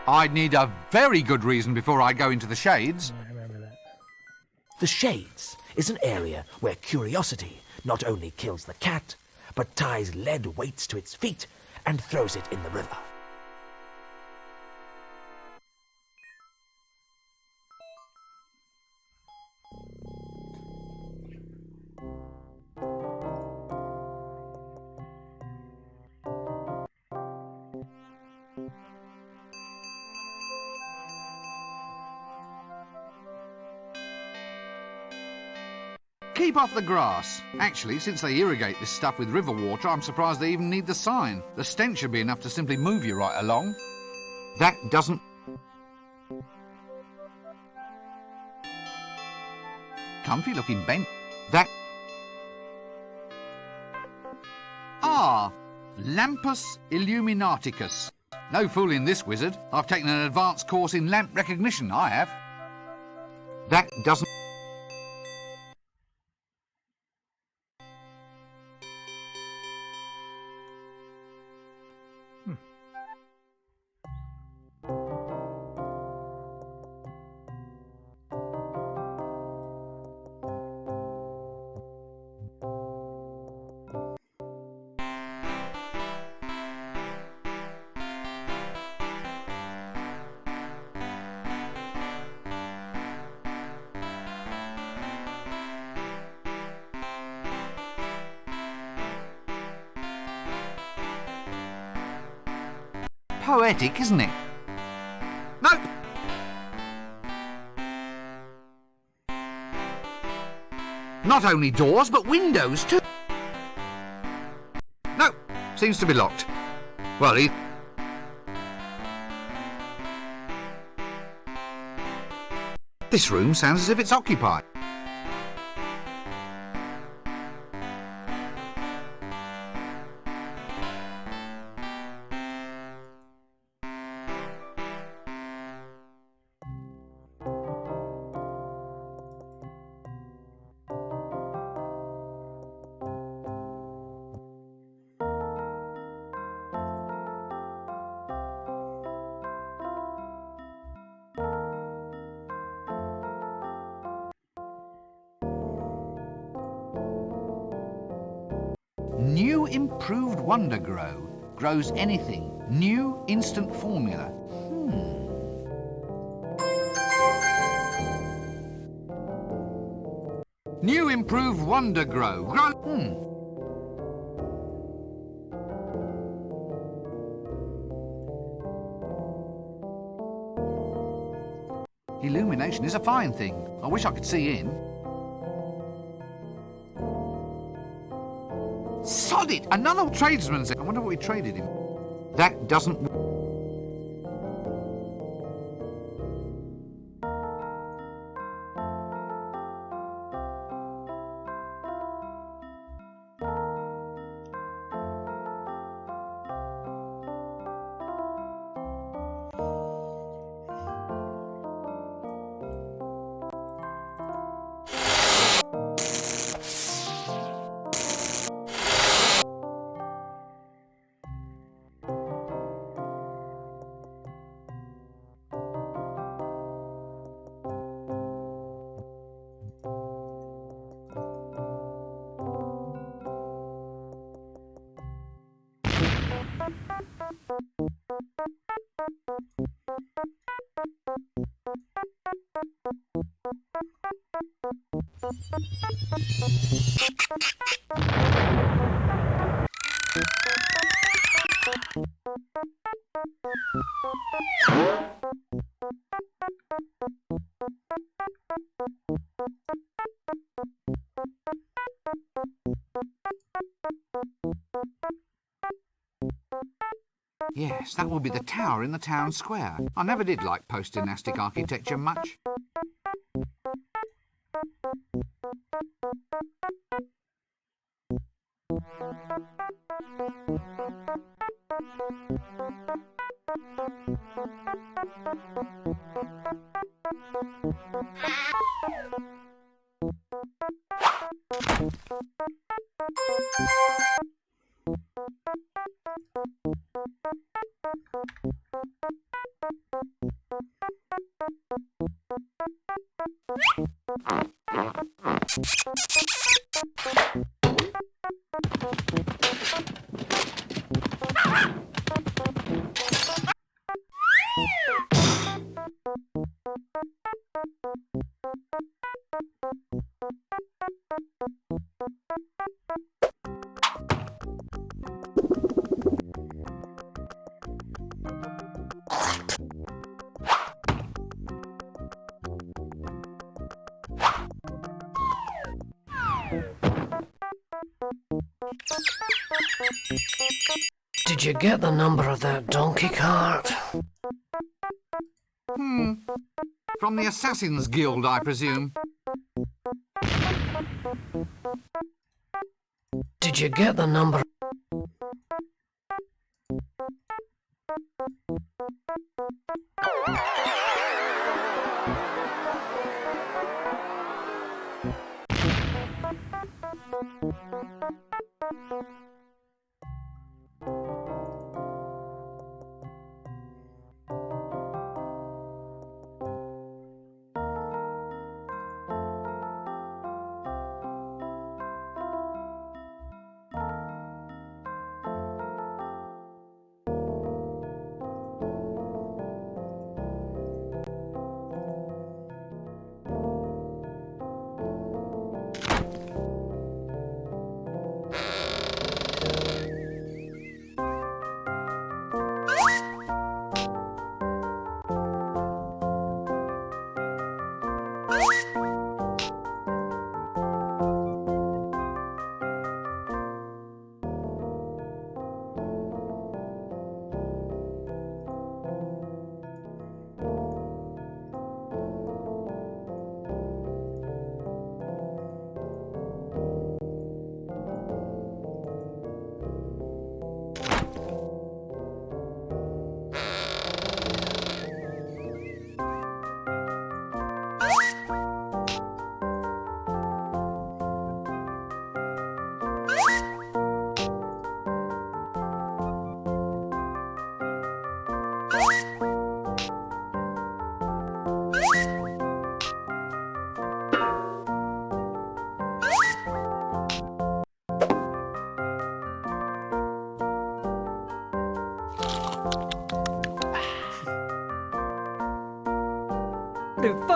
I'd need a very good reason before I go into the Shades. I remember that. The Shades is an area where curiosity not only kills the cat, but ties lead weights to its feet and throws it in the river. Keep off the grass. Actually, since they irrigate this stuff with river water, I'm surprised they even need the sign. The stench should be enough to simply move you right along. That doesn't... Comfy looking bench. That... Lampus Illuminaticus. No fooling this wizard. I've taken an advanced course in lamp recognition, I have. That doesn't... poetic, isn't it? Nope. Not only doors, but windows too. No, seems to be locked. Well, this room sounds as if it's occupied. New improved Wonder Grow grows anything. New instant formula. New improved Wonder Grow. Illumination is a fine thing. I wish I could see in. Sod it! Another tradesman's. I wonder what we traded him. That doesn't. Yes, that will be the tower in the town square. I never did like post-dynastic architecture much. Did you get the number of that donkey cart? From the Assassin's Guild, I presume. Did you get the number?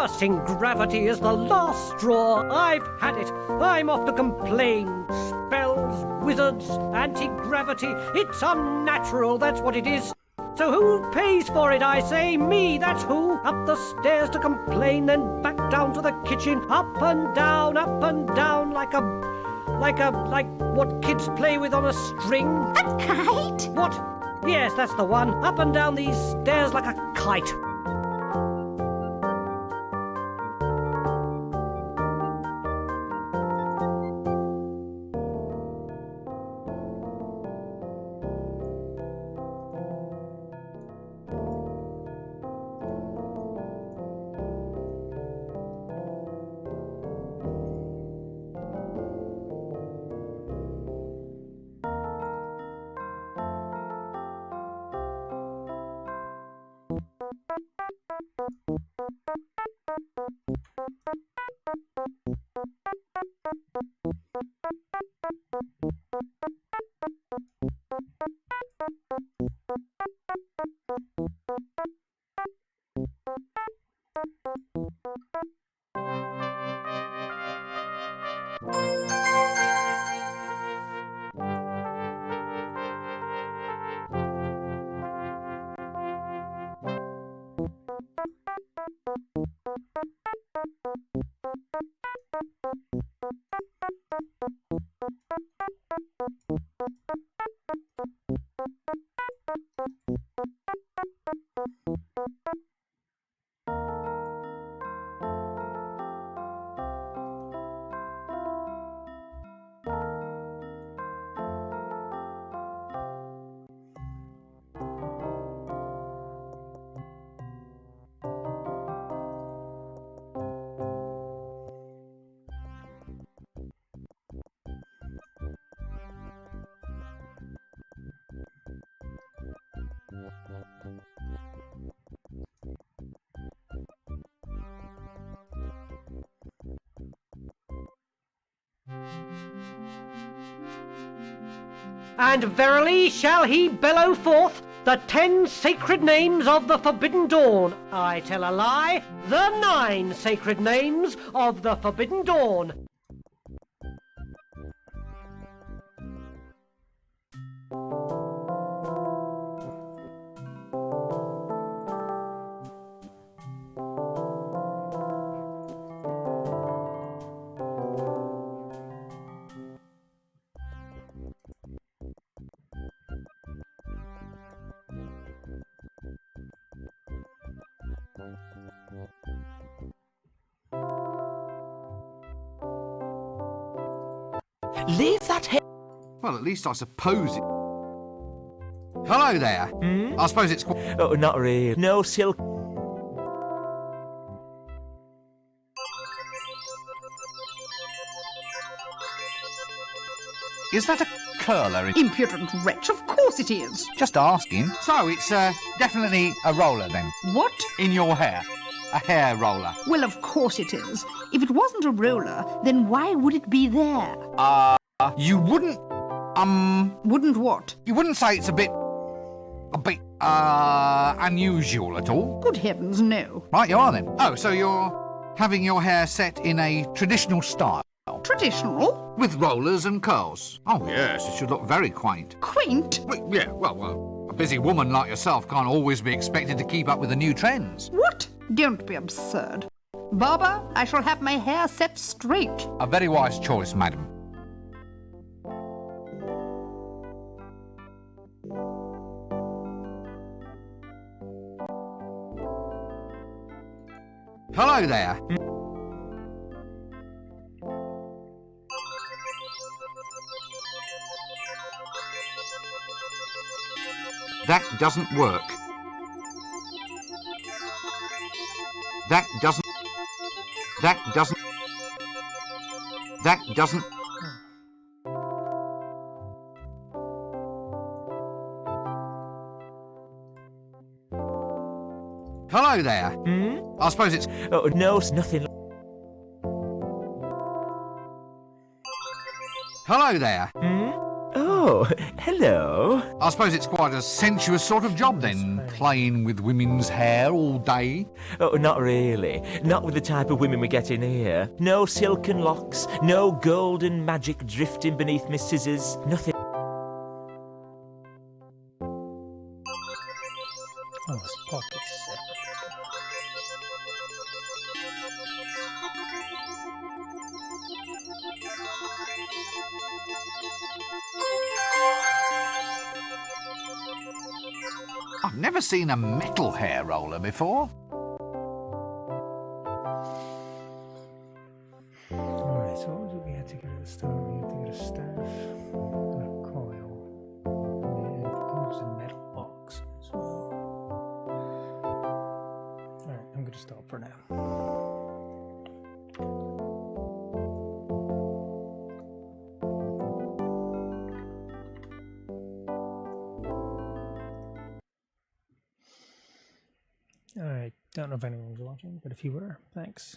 cursing gravity is the last straw. I've had it. I'm off to complain. Spells, wizards, anti-gravity. It's unnatural, that's what it is. So who pays for it, I say? Me, that's who. Up the stairs to complain, then back down to the kitchen. Up and down, like what kids play with on a string. A kite? What? Yes, that's the one. Up and down these stairs like a kite. And verily shall he bellow forth the 10 sacred names of the Forbidden Dawn. I tell a lie, the 9 sacred names of the Forbidden Dawn. Leave that hair. Well, at least I suppose it... Hello there. I suppose it's... Oh, not really. No silk. Is that a curler? Impudent wretch, of course it is. Just asking. So, it's definitely a roller then? What? In your hair. A hair roller. Well, of course it is. If it wasn't a roller, then why would it be there? You wouldn't... Wouldn't what? You wouldn't say it's a bit unusual at all? Good heavens, no. Right, you are then. Oh, so you're having your hair set in a traditional style? Traditional? With rollers and curls? Oh, yes, it should look very quaint. Quaint? Well, yeah, well, a busy woman like yourself can't always be expected to keep up with the new trends. What? Don't be absurd. Barber, I shall have my hair set straight. A very wise choice, madam. Hello there. That doesn't work. That doesn't... Hello there. I suppose it's... Oh, no, it's nothing. Hello there. Oh, Oh, hello. I suppose it's quite a sensuous sort of job then, playing with women's hair all day. Oh, not really. Not with the type of women we get in here. No silken locks, no golden magic drifting beneath my scissors, nothing. Oh, his pocket's sick. I've never seen a metal hair roller before. Alright, so what did we have to get at the start? We had to get a staff and a coil. And it was a metal box as well. Alright, I'm gonna stop for now. Alright, don't know if anyone was watching, but if you were, thanks.